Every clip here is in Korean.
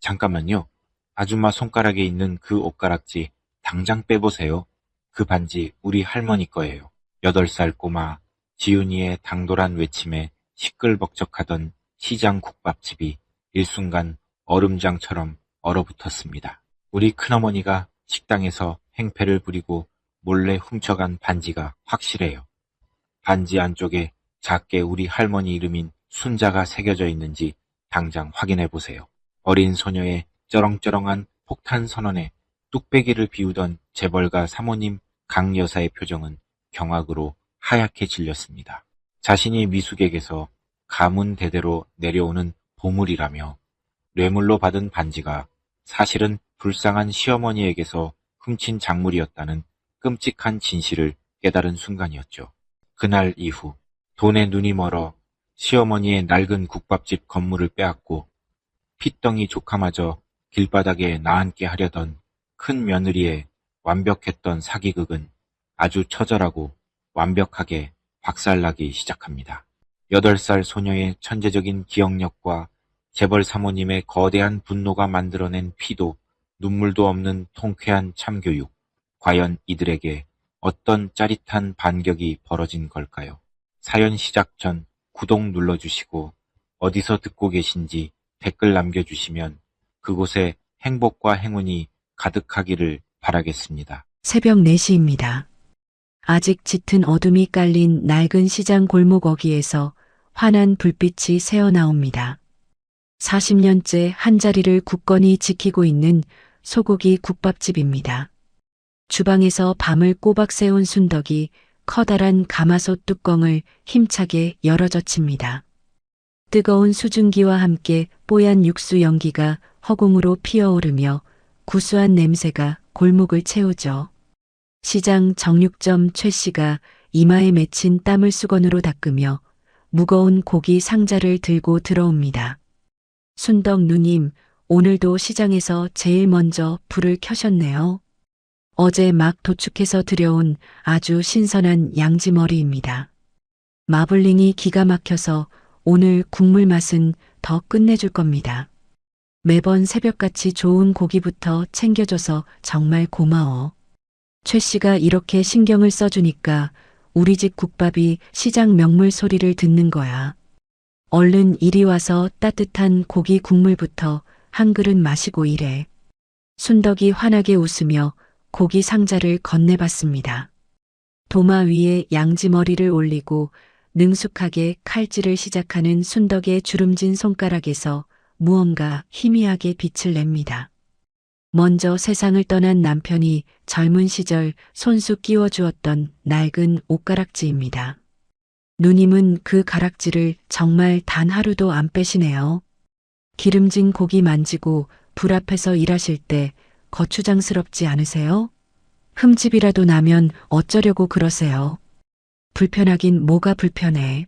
잠깐만요. 아줌마 손가락에 있는 그 옷가락지 당장 빼보세요. 그 반지 우리 할머니 거예요. 8살 꼬마 지훈이의 당돌한 외침에 시끌벅적하던 시장 국밥집이 일순간 얼음장처럼 얼어붙었습니다. 우리 큰어머니가 식당에서 행패를 부리고 몰래 훔쳐간 반지가 확실해요. 반지 안쪽에 작게 우리 할머니 이름인 순자가 새겨져 있는지 당장 확인해 보세요. 어린 소녀의 쩌렁쩌렁한 폭탄 선언에 뚝배기를 비우던 재벌가 사모님 강 여사의 표정은 경악으로 하얗게 질렸습니다. 자신이 미숙에게서 가문 대대로 내려오는 보물이라며 뇌물로 받은 반지가 사실은 불쌍한 시어머니에게서 훔친 작물이었다는 끔찍한 진실을 깨달은 순간이었죠. 그날 이후 돈에 눈이 멀어 시어머니의 낡은 국밥집 건물을 빼앗고 핏덩이 조카마저 길바닥에 나앉게 하려던 큰 며느리의 완벽했던 사기극은 아주 처절하고 완벽하게 박살나기 시작합니다. 8살 소녀의 천재적인 기억력과 재벌 사모님의 거대한 분노가 만들어낸 피도 눈물도 없는 통쾌한 참교육. 과연 이들에게 어떤 짜릿한 반격이 벌어진 걸까요? 사연 시작 전 구독 눌러주시고 어디서 듣고 계신지 댓글 남겨주시면 그곳에 행복과 행운이 가득하기를 바라겠습니다. 새벽 4시입니다. 아직 짙은 어둠이 깔린 낡은 시장 골목 어귀에서 환한 불빛이 새어나옵니다. 40년째 한자리를 굳건히 지키고 있는 소고기 국밥집입니다. 주방에서 밤을 꼬박 새운 순덕이 커다란 가마솥 뚜껑을 힘차게 열어젖힙니다. 뜨거운 수증기와 함께 뽀얀 육수 연기가 허공으로 피어오르며 구수한 냄새가 골목을 채우죠. 시장 정육점 최 씨가 이마에 맺힌 땀을 수건으로 닦으며 무거운 고기 상자를 들고 들어옵니다. 순덕 누님, 오늘도 시장에서 제일 먼저 불을 켜셨네요. 어제 막 도축해서 들여온 아주 신선한 양지머리입니다. 마블링이 기가 막혀서 오늘 국물 맛은 더 끝내줄 겁니다. 매번 새벽같이 좋은 고기부터 챙겨줘서 정말 고마워. 최 씨가 이렇게 신경을 써주니까 우리 집 국밥이 시장 명물 소리를 듣는 거야. 얼른 이리 와서 따뜻한 고기 국물부터 한 그릇 마시고 이래. 순덕이 환하게 웃으며 고기 상자를 건네봤습니다. 도마 위에 양지머리를 올리고 능숙하게 칼질을 시작하는 순덕의 주름진 손가락에서 무언가 희미하게 빛을 냅니다. 먼저 세상을 떠난 남편이 젊은 시절 손수 끼워주었던 낡은 옷가락지입니다. 누님은 그 가락지를 정말 단 하루도 안 빼시네요. 기름진 고기 만지고 불 앞에서 일하실 때 거추장스럽지 않으세요? 흠집이라도 나면 어쩌려고 그러세요? 불편하긴 뭐가 불편해.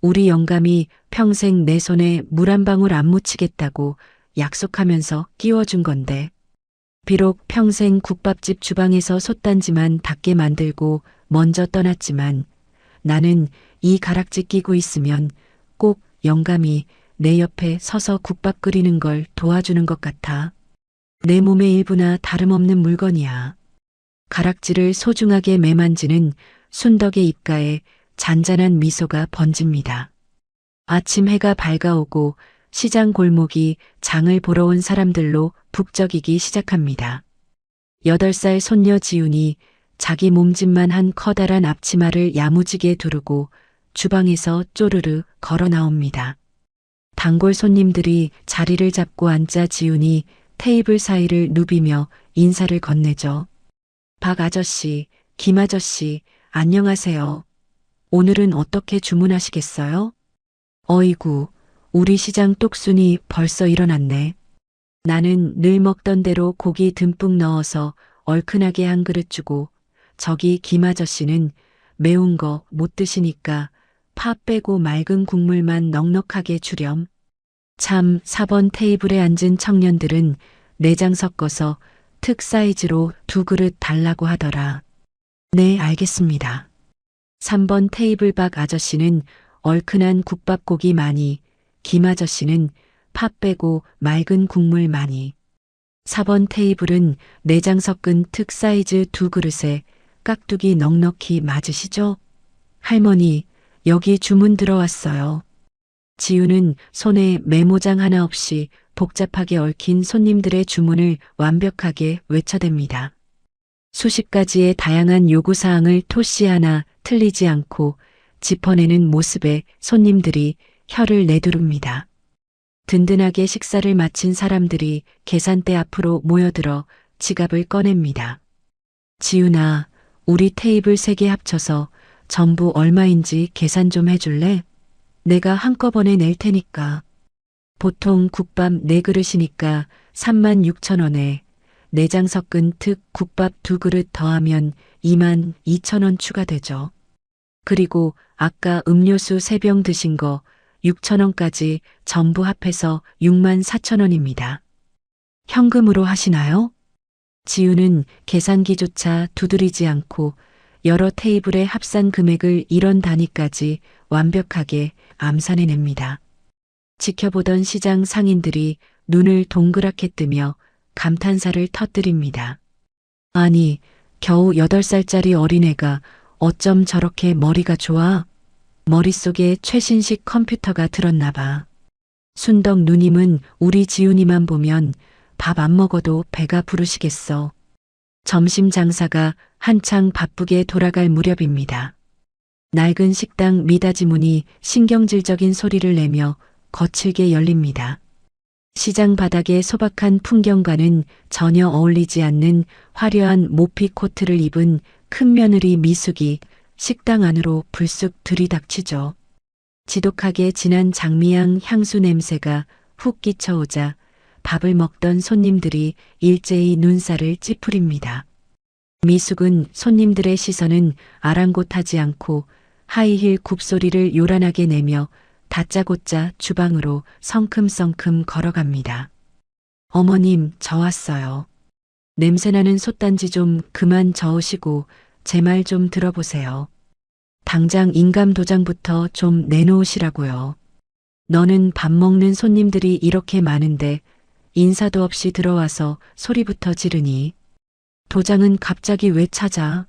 우리 영감이 평생 내 손에 물 한 방울 안 묻히겠다고 약속하면서 끼워준 건데. 비록 평생 국밥집 주방에서 솥단지만 닦게 만들고 먼저 떠났지만 나는 이 가락지 끼고 있으면 꼭 영감이 내 옆에 서서 국밥 끓이는 걸 도와주는 것 같아. 내 몸의 일부나 다름없는 물건이야. 가락지를 소중하게 매만지는 순덕의 입가에 잔잔한 미소가 번집니다. 아침 해가 밝아오고 시장 골목이 장을 보러 온 사람들로 북적이기 시작합니다. 8살 손녀 지훈이 자기 몸집만 한 커다란 앞치마를 야무지게 두르고 주방에서 쪼르르 걸어 나옵니다. 단골 손님들이 자리를 잡고 앉자 지훈이 테이블 사이를 누비며 인사를 건네죠. 박 아저씨, 김 아저씨, 안녕하세요. 오늘은 어떻게 주문하시겠어요? 어이구, 우리 시장 똑순이 벌써 일어났네. 나는 늘 먹던 대로 고기 듬뿍 넣어서 얼큰하게 한 그릇 주고 저기 김 아저씨는 매운 거 못 드시니까 파 빼고 맑은 국물만 넉넉하게 주렴. 참 4번 테이블에 앉은 청년들은 내장 섞어서 특 사이즈로 2그릇 달라고 하더라. 네, 알겠습니다. 3번 테이블 박 아저씨는 얼큰한 국밥고기 많이, 김 아저씨는 파 빼고 맑은 국물 많이. 4번 테이블은 내장 섞은 특 사이즈 2그릇에 깍두기 넉넉히 맞으시죠? 할머니, 여기 주문 들어왔어요. 지우는 손에 메모장 하나 없이 복잡하게 얽힌 손님들의 주문을 완벽하게 외쳐댑니다. 수십 가지의 다양한 요구사항을 토시 하나 틀리지 않고 짚어내는 모습에 손님들이 혀를 내두릅니다. 든든하게 식사를 마친 사람들이 계산대 앞으로 모여들어 지갑을 꺼냅니다. 지훈아, 우리 테이블 3개 합쳐서 전부 얼마인지 계산 좀 해줄래? 내가 한꺼번에 낼 테니까. 보통 국밥 4그릇이니까 36,000원에 내장 섞은 특 국밥 2그릇 더하면 22,000원 추가되죠. 그리고 아까 음료수 3병 드신 거 6,000원까지 전부 합해서 64,000원입니다. 현금으로 하시나요? 지우는 계산기조차 두드리지 않고 여러 테이블의 합산 금액을 1원 단위까지 완벽하게 암산해냅니다. 지켜보던 시장 상인들이 눈을 동그랗게 뜨며 감탄사를 터뜨립니다. 아니, 겨우 8살짜리 어린애가 어쩜 저렇게 머리가 좋아? 머릿속에 최신식 컴퓨터가 들었나 봐. 순덕 누님은 우리 지훈이만 보면 밥 안 먹어도 배가 부르시겠어. 점심 장사가 한창 바쁘게 돌아갈 무렵입니다. 낡은 식당 미닫이 문이 신경질적인 소리를 내며 거칠게 열립니다. 시장 바닥의 소박한 풍경과는 전혀 어울리지 않는 화려한 모피 코트를 입은 큰 며느리 미숙이 식당 안으로 불쑥 들이닥치죠. 지독하게 진한 장미향 향수 냄새가 훅 끼쳐오자 밥을 먹던 손님들이 일제히 눈살을 찌푸립니다. 미숙은 손님들의 시선은 아랑곳하지 않고 하이힐 굽소리를 요란하게 내며 다짜고짜 주방으로 성큼성큼 걸어갑니다. 어머님, 저 왔어요. 냄새나는 솥단지 좀 그만 저으시고 제 말 좀 들어보세요. 당장 인감 도장부터 좀 내놓으시라고요. 너는 밥 먹는 손님들이 이렇게 많은데 인사도 없이 들어와서 소리부터 지르니. 도장은 갑자기 왜 찾아?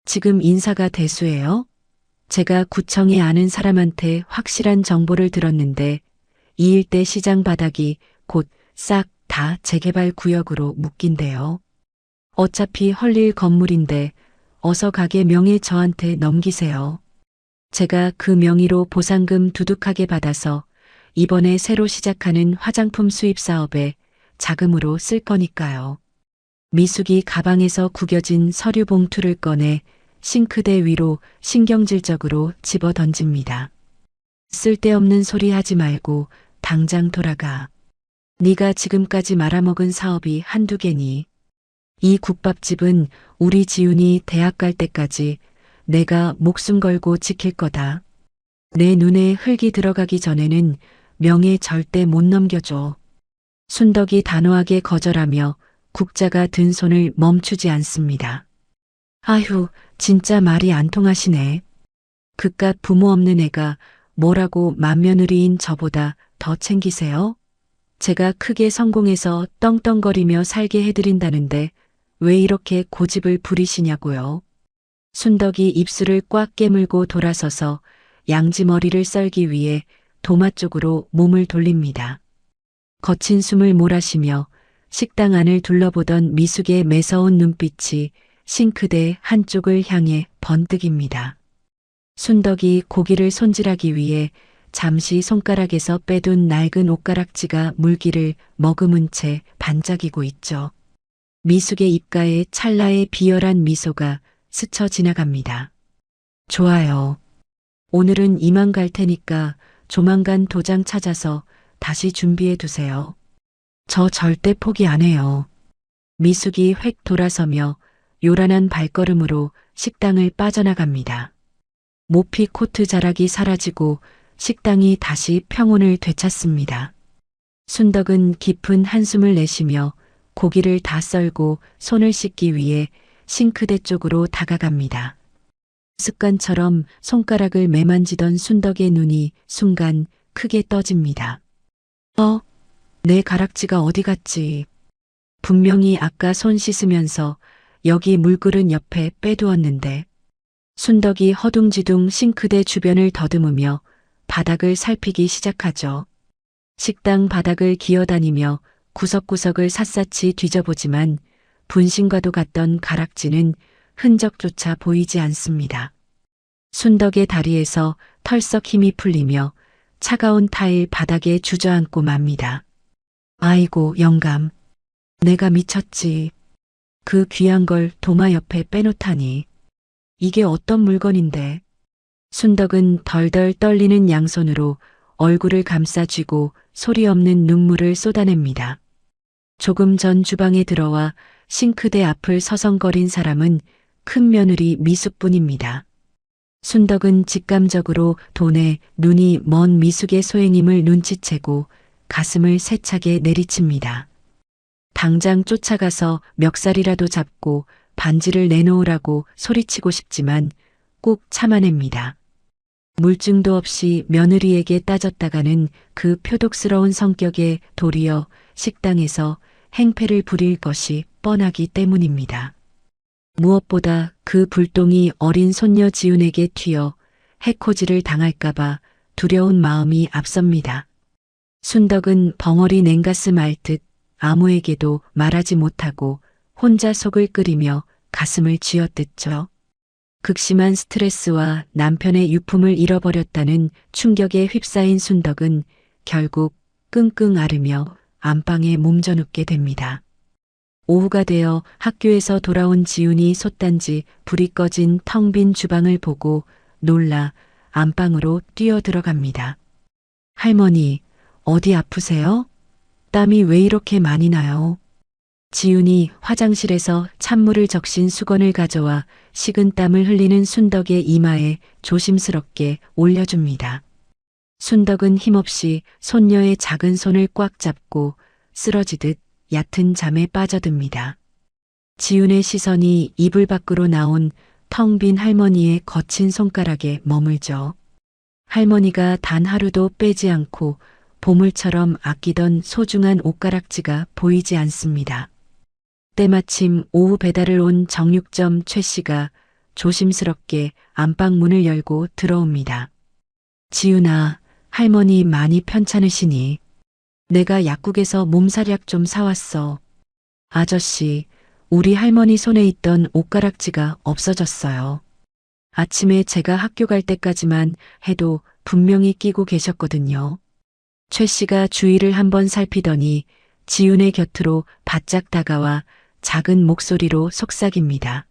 지금 인사가 대수예요? 제가 구청에 아는 사람한테 확실한 정보를 들었는데 이 일대 시장 바닥이 곧 싹 다 재개발 구역으로 묶인대요. 어차피 헐릴 건물인데 어서 가게 명의 저한테 넘기세요. 제가 그 명의로 보상금 두둑하게 받아서 이번에 새로 시작하는 화장품 수입 사업에 자금으로 쓸 거니까요. 미숙이 가방에서 구겨진 서류 봉투를 꺼내 싱크대 위로 신경질적으로 집어 던집니다. 쓸데없는 소리 하지 말고 당장 돌아가. 네가 지금까지 말아먹은 사업이 한두 개니. 이 국밥집은 우리 지훈이 대학 갈 때까지 내가 목숨 걸고 지킬 거다. 내 눈에 흙이 들어가기 전에는 명예 절대 못 넘겨줘. 순덕이 단호하게 거절하며 국자가 든 손을 멈추지 않습니다. 아휴, 진짜 말이 안 통하시네. 그깟 부모 없는 애가 뭐라고 맏며느리인 저보다 더 챙기세요? 제가 크게 성공해서 떵떵거리며 살게 해드린다는데 왜 이렇게 고집을 부리시냐고요. 순덕이 입술을 꽉 깨물고 돌아서서 양지머리를 썰기 위해 도마 쪽으로 몸을 돌립니다. 거친 숨을 몰아쉬며 식당 안을 둘러보던 미숙의 매서운 눈빛이 싱크대 한쪽을 향해 번뜩입니다. 순덕이 고기를 손질하기 위해 잠시 손가락에서 빼둔 낡은 옷가락지가 물기를 머금은 채 반짝이고 있죠. 미숙의 입가에 찰나의 비열한 미소가 스쳐 지나갑니다. 좋아요. 오늘은 이만 갈 테니까 조만간 도장 찾아서 다시 준비해 두세요. 저 절대 포기 안 해요. 미숙이 획 돌아서며 요란한 발걸음으로 식당을 빠져나갑니다. 모피 코트 자락이 사라지고 식당이 다시 평온을 되찾습니다. 순덕은 깊은 한숨을 내쉬며 고기를 다 썰고 손을 씻기 위해 싱크대 쪽으로 다가갑니다. 습관처럼 손가락을 매만지던 순덕의 눈이 순간 크게 떠집니다. 내 가락지가 어디 갔지? 분명히 아까 손 씻으면서 여기 물그릇 옆에 빼두었는데. 순덕이 허둥지둥 싱크대 주변을 더듬으며 바닥을 살피기 시작하죠. 식당 바닥을 기어다니며 구석구석을 샅샅이 뒤져보지만 분신과도 같던 가락지는 흔적조차 보이지 않습니다. 순덕의 다리에서 털썩 힘이 풀리며 차가운 타일 바닥에 주저앉고 맙니다. 아이고, 영감. 내가 미쳤지. 그 귀한 걸 도마 옆에 빼놓다니. 이게 어떤 물건인데. 순덕은 덜덜 떨리는 양손으로 얼굴을 감싸쥐고 소리 없는 눈물을 쏟아냅니다. 조금 전 주방에 들어와 싱크대 앞을 서성거린 사람은 큰 며느리 미숙뿐입니다. 순덕은 직감적으로 돈에 눈이 먼 미숙의 소행임을 눈치채고 가슴을 세차게 내리칩니다. 당장 쫓아가서 멱살이라도 잡고 반지를 내놓으라고 소리치고 싶지만 꼭 참아냅니다. 물증도 없이 며느리에게 따졌다가는 그 표독스러운 성격에 도리어 식당에서 행패를 부릴 것이 뻔하기 때문입니다. 무엇보다 그 불똥이 어린 손녀 지훈에게 튀어 해코지를 당할까봐 두려운 마음이 앞섭니다. 순덕은 벙어리 냉가슴 앓듯 아무에게도 말하지 못하고 혼자 속을 끓이며 가슴을 쥐어뜯죠. 극심한 스트레스와 남편의 유품을 잃어버렸다는 충격에 휩싸인 순덕은 결국 끙끙 앓으며 안방에 몸져눕게 됩니다. 오후가 되어 학교에서 돌아온 지훈이 솥단지 불이 꺼진 텅 빈 주방을 보고 놀라 안방으로 뛰어들어갑니다. 할머니, 어디 아프세요? 땀이 왜 이렇게 많이 나요? 지훈이 화장실에서 찬물을 적신 수건을 가져와 식은 땀을 흘리는 순덕의 이마에 조심스럽게 올려줍니다. 순덕은 힘없이 손녀의 작은 손을 꽉 잡고 쓰러지듯 얕은 잠에 빠져듭니다. 지훈의 시선이 이불 밖으로 나온 텅 빈 할머니의 거친 손가락에 머물죠. 할머니가 단 하루도 빼지 않고 보물처럼 아끼던 소중한 옷가락지가 보이지 않습니다. 때마침 오후 배달을 온 정육점 최 씨가 조심스럽게 안방 문을 열고 들어옵니다. 지훈아, 할머니 많이 편찮으시니? 내가 약국에서 몸살약 좀 사왔어. 아저씨, 우리 할머니 손에 있던 옷가락지가 없어졌어요. 아침에 제가 학교 갈 때까지만 해도 분명히 끼고 계셨거든요. 최 씨가 주위를 한번 살피더니 지훈의 곁으로 바짝 다가와 작은 목소리로 속삭입니다.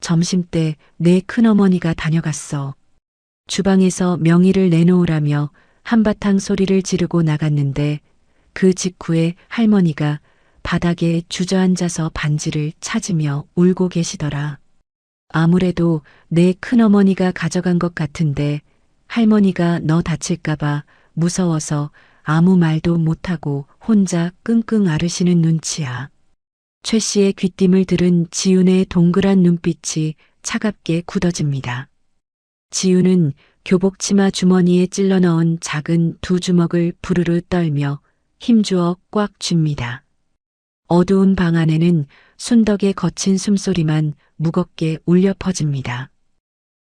점심때 내 큰어머니가 다녀갔어. 주방에서 명의를 내놓으라며 한바탕 소리를 지르고 나갔는데 그 직후에 할머니가 바닥에 주저앉아서 반지를 찾으며 울고 계시더라. 아무래도 내 큰어머니가 가져간 것 같은데 할머니가 너 다칠까봐 무서워서 아무 말도 못하고 혼자 끙끙 앓으시는 눈치야. 최 씨의 귀띔을 들은 지훈의 동그란 눈빛이 차갑게 굳어집니다. 지훈은 교복 치마 주머니에 찔러 넣은 작은 두 주먹을 부르르 떨며 힘주어 꽉 쥡니다. 어두운 방 안에는 순덕의 거친 숨소리만 무겁게 울려 퍼집니다.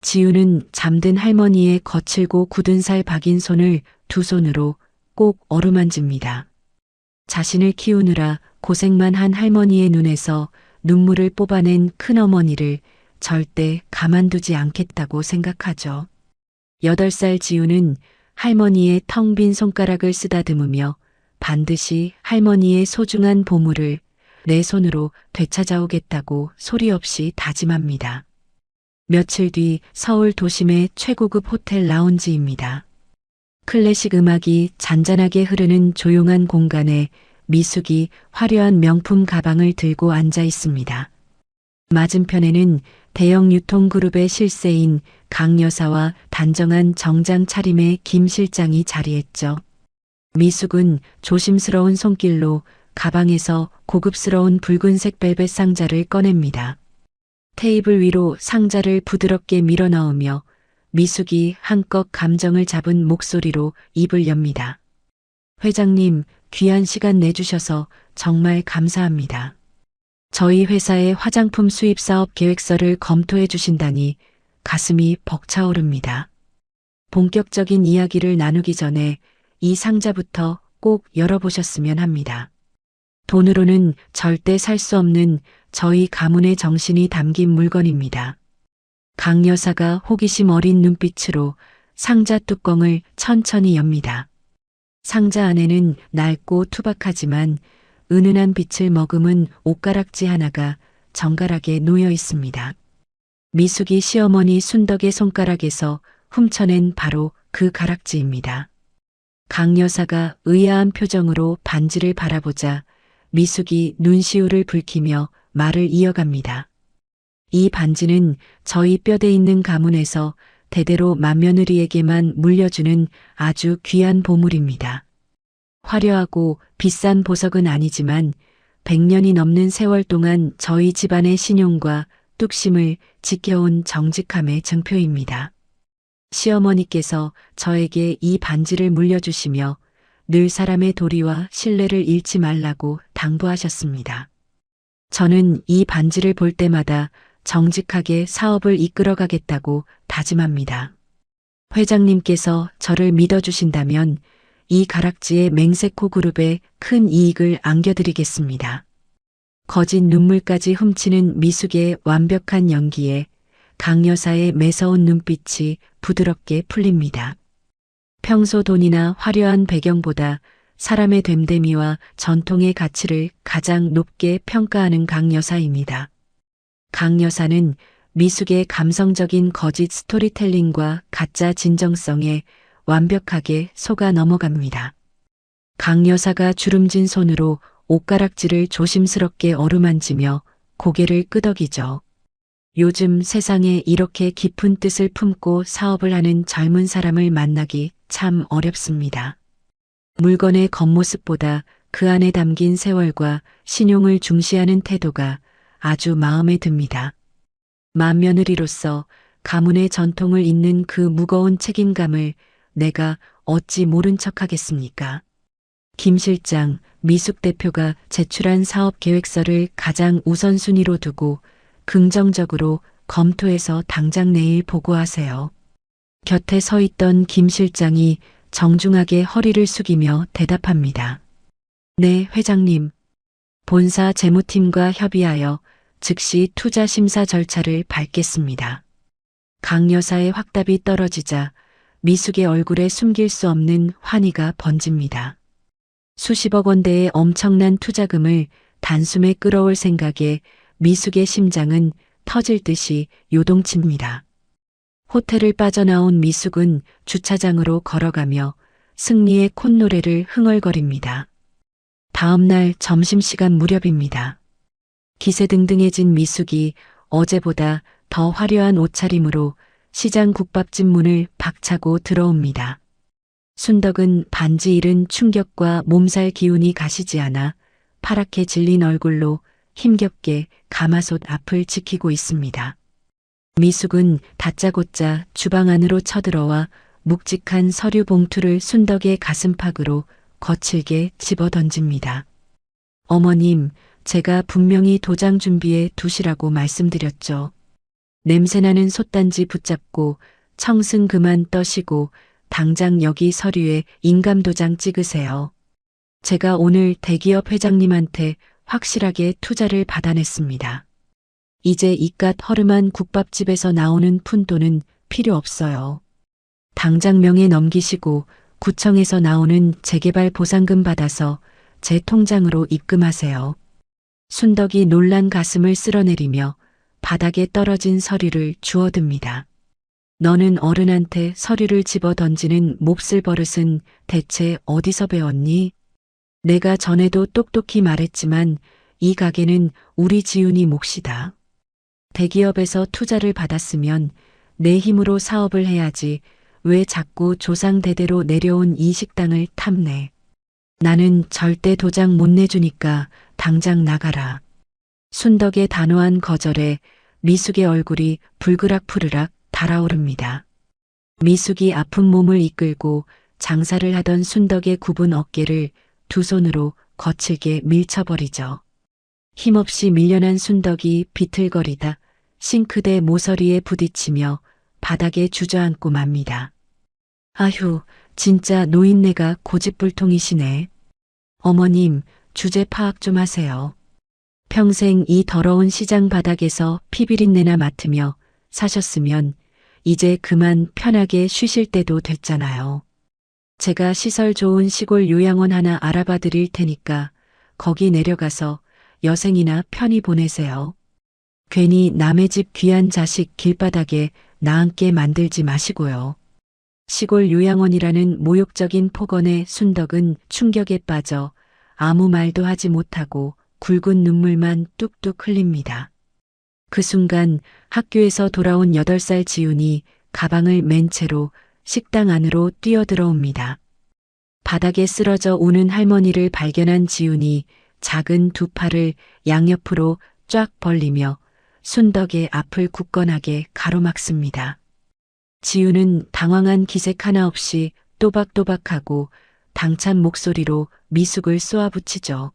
지훈은 잠든 할머니의 거칠고 굳은 살 박인 손을 두 손으로 꼭 어루만집니다. 자신을 키우느라 고생만 한 할머니의 눈에서 눈물을 뽑아낸 큰어머니를 절대 가만두지 않겠다고 생각하죠. 8살 지훈은 할머니의 텅 빈 손가락을 쓰다듬으며 반드시 할머니의 소중한 보물을 내 손으로 되찾아오겠다고 소리 없이 다짐합니다. 며칠 뒤 서울 도심의 최고급 호텔 라운지입니다. 클래식 음악이 잔잔하게 흐르는 조용한 공간에 미숙이 화려한 명품 가방을 들고 앉아 있습니다. 맞은편에는 대형 유통그룹의 실세인 강 여사와 단정한 정장 차림의 김 실장이 자리했죠. 미숙은 조심스러운 손길로 가방에서 고급스러운 붉은색 벨벳 상자를 꺼냅니다. 테이블 위로 상자를 부드럽게 밀어 넣으며 미숙이 한껏 감정을 잡은 목소리로 입을 엽니다. 회장님, 귀한 시간 내주셔서 정말 감사합니다. 저희 회사의 화장품 수입 사업 계획서를 검토해 주신다니 가슴이 벅차오릅니다. 본격적인 이야기를 나누기 전에 이 상자부터 꼭 열어보셨으면 합니다. 돈으로는 절대 살 수 없는 저희 가문의 정신이 담긴 물건입니다. 강 여사가 호기심 어린 눈빛으로 상자 뚜껑을 천천히 엽니다. 상자 안에는 낡고 투박하지만 은은한 빛을 머금은 옷가락지 하나가 정갈하게 놓여 있습니다. 미숙이 시어머니 순덕의 손가락에서 훔쳐낸 바로 그 가락지입니다. 강 여사가 의아한 표정으로 반지를 바라보자 미숙이 눈시울을 붉히며 말을 이어갑니다. 이 반지는 저희 뼈대 있는 가문에서 대대로 맏며느리에게만 물려주는 아주 귀한 보물입니다. 화려하고 비싼 보석은 아니지만 100년이 넘는 세월 동안 저희 집안의 신용과 뚝심을 지켜온 정직함의 증표입니다. 시어머니께서 저에게 이 반지를 물려주시며 늘 사람의 도리와 신뢰를 잃지 말라고 당부하셨습니다. 저는 이 반지를 볼 때마다 정직하게 사업을 이끌어가겠다고 다짐합니다. 회장님께서 저를 믿어주신다면 이 가락지의 맹세코 그룹에 큰 이익을 안겨드리겠습니다. 거짓 눈물까지 훔치는 미숙의 완벽한 연기에 강 여사의 매서운 눈빛이 부드럽게 풀립니다. 평소 돈이나 화려한 배경보다 사람의 됨됨이와 전통의 가치를 가장 높게 평가하는 강 여사입니다. 강 여사는 미숙의 감성적인 거짓 스토리텔링과 가짜 진정성에 완벽하게 속아 넘어갑니다. 강 여사가 주름진 손으로 옷가락지를 조심스럽게 어루만지며 고개를 끄덕이죠. 요즘 세상에 이렇게 깊은 뜻을 품고 사업을 하는 젊은 사람을 만나기 참 어렵습니다. 물건의 겉모습보다 그 안에 담긴 세월과 신용을 중시하는 태도가 아주 마음에 듭니다. 맏며느리로서 가문의 전통을 잇는 그 무거운 책임감을 내가 어찌 모른 척하겠습니까? 김 실장, 미숙 대표가 제출한 사업 계획서를 가장 우선순위로 두고 긍정적으로 검토해서 당장 내일 보고하세요. 곁에 서 있던 김 실장이 정중하게 허리를 숙이며 대답합니다. 네, 회장님. 본사 재무팀과 협의하여 즉시 투자 심사 절차를 밟겠습니다. 강 여사의 확답이 떨어지자 미숙의 얼굴에 숨길 수 없는 환희가 번집니다. 수십억 원대의 엄청난 투자금을 단숨에 끌어올 생각에 미숙의 심장은 터질 듯이 요동칩니다. 호텔을 빠져나온 미숙은 주차장으로 걸어가며 승리의 콧노래를 흥얼거립니다. 다음 날 점심시간 무렵입니다. 기세등등해진 미숙이 어제보다 더 화려한 옷차림으로 시장 국밥집 문을 박차고 들어옵니다. 순덕은 반지 잃은 충격과 몸살 기운이 가시지 않아 파랗게 질린 얼굴로 힘겹게 가마솥 앞을 지키고 있습니다. 미숙은 다짜고짜 주방 안으로 쳐들어와 묵직한 서류 봉투를 순덕의 가슴팍으로 거칠게 집어던집니다. 어머님, 제가 분명히 도장 준비해 두시라고 말씀드렸죠. 냄새나는 솥단지 붙잡고 청승 그만 떠시고 당장 여기 서류에 인감도장 찍으세요. 제가 오늘 대기업 회장님한테 확실하게 투자를 받아냈습니다. 이제 이깟 허름한 국밥집에서 나오는 푼돈은 필요 없어요. 당장 명에 넘기시고 구청에서 나오는 재개발 보상금 받아서 제 통장으로 입금하세요. 순덕이 놀란 가슴을 쓸어내리며 바닥에 떨어진 서류를 주워듭니다. 너는 어른한테 서류를 집어 던지는 몹쓸 버릇은 대체 어디서 배웠니? 내가 전에도 똑똑히 말했지만 이 가게는 우리 지훈이 몫이다. 대기업에서 투자를 받았으면 내 힘으로 사업을 해야지 왜 자꾸 조상 대대로 내려온 이 식당을 탐내. 나는 절대 도장 못 내주니까 당장 나가라. 순덕의 단호한 거절에 미숙의 얼굴이 불그락푸르락 달아오릅니다. 미숙이 아픈 몸을 이끌고 장사를 하던 순덕의 굽은 어깨를 두 손으로 거칠게 밀쳐버리죠. 힘없이 밀려난 순덕이 비틀거리다 싱크대 모서리에 부딪히며 바닥에 주저앉고 맙니다. 아휴, 진짜 노인네가 고집불통이시네. 어머님, 주제 파악 좀 하세요. 평생 이 더러운 시장 바닥에서 피비린내나 맡으며 사셨으면 이제 그만 편하게 쉬실 때도 됐잖아요. 제가 시설 좋은 시골 요양원 하나 알아봐 드릴 테니까 거기 내려가서 여생이나 편히 보내세요. 괜히 남의 집 귀한 자식 길바닥에 나앉게 만들지 마시고요. 시골 요양원이라는 모욕적인 폭언에 순덕은 충격에 빠져 아무 말도 하지 못하고 굵은 눈물만 뚝뚝 흘립니다. 그 순간 학교에서 돌아온 8살 지훈이 가방을 맨 채로 식당 안으로 뛰어들어옵니다. 바닥에 쓰러져 우는 할머니를 발견한 지훈이 작은 두 팔을 양옆으로 쫙 벌리며 순덕의 앞을 굳건하게 가로막습니다. 지훈은 당황한 기색 하나 없이 또박또박하고 당찬 목소리로 미숙을 쏘아붙이죠.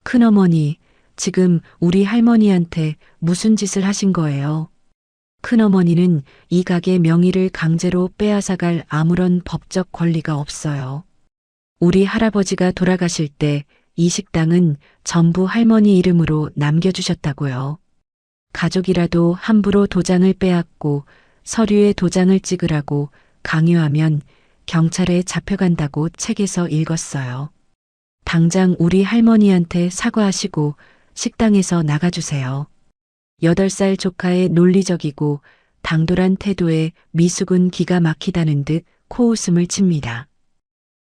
큰어머니, 지금 우리 할머니한테 무슨 짓을 하신 거예요? 큰어머니는 이 가게 명의를 강제로 빼앗아갈 아무런 법적 권리가 없어요. 우리 할아버지가 돌아가실 때 이 식당은 전부 할머니 이름으로 남겨주셨다고요. 가족이라도 함부로 도장을 빼앗고 서류에 도장을 찍으라고 강요하면 경찰에 잡혀간다고 책에서 읽었어요. 당장 우리 할머니한테 사과하시고 식당에서 나가주세요. 8살 조카의 논리적이고 당돌한 태도에 미숙은 기가 막히다는 듯 코웃음을 칩니다.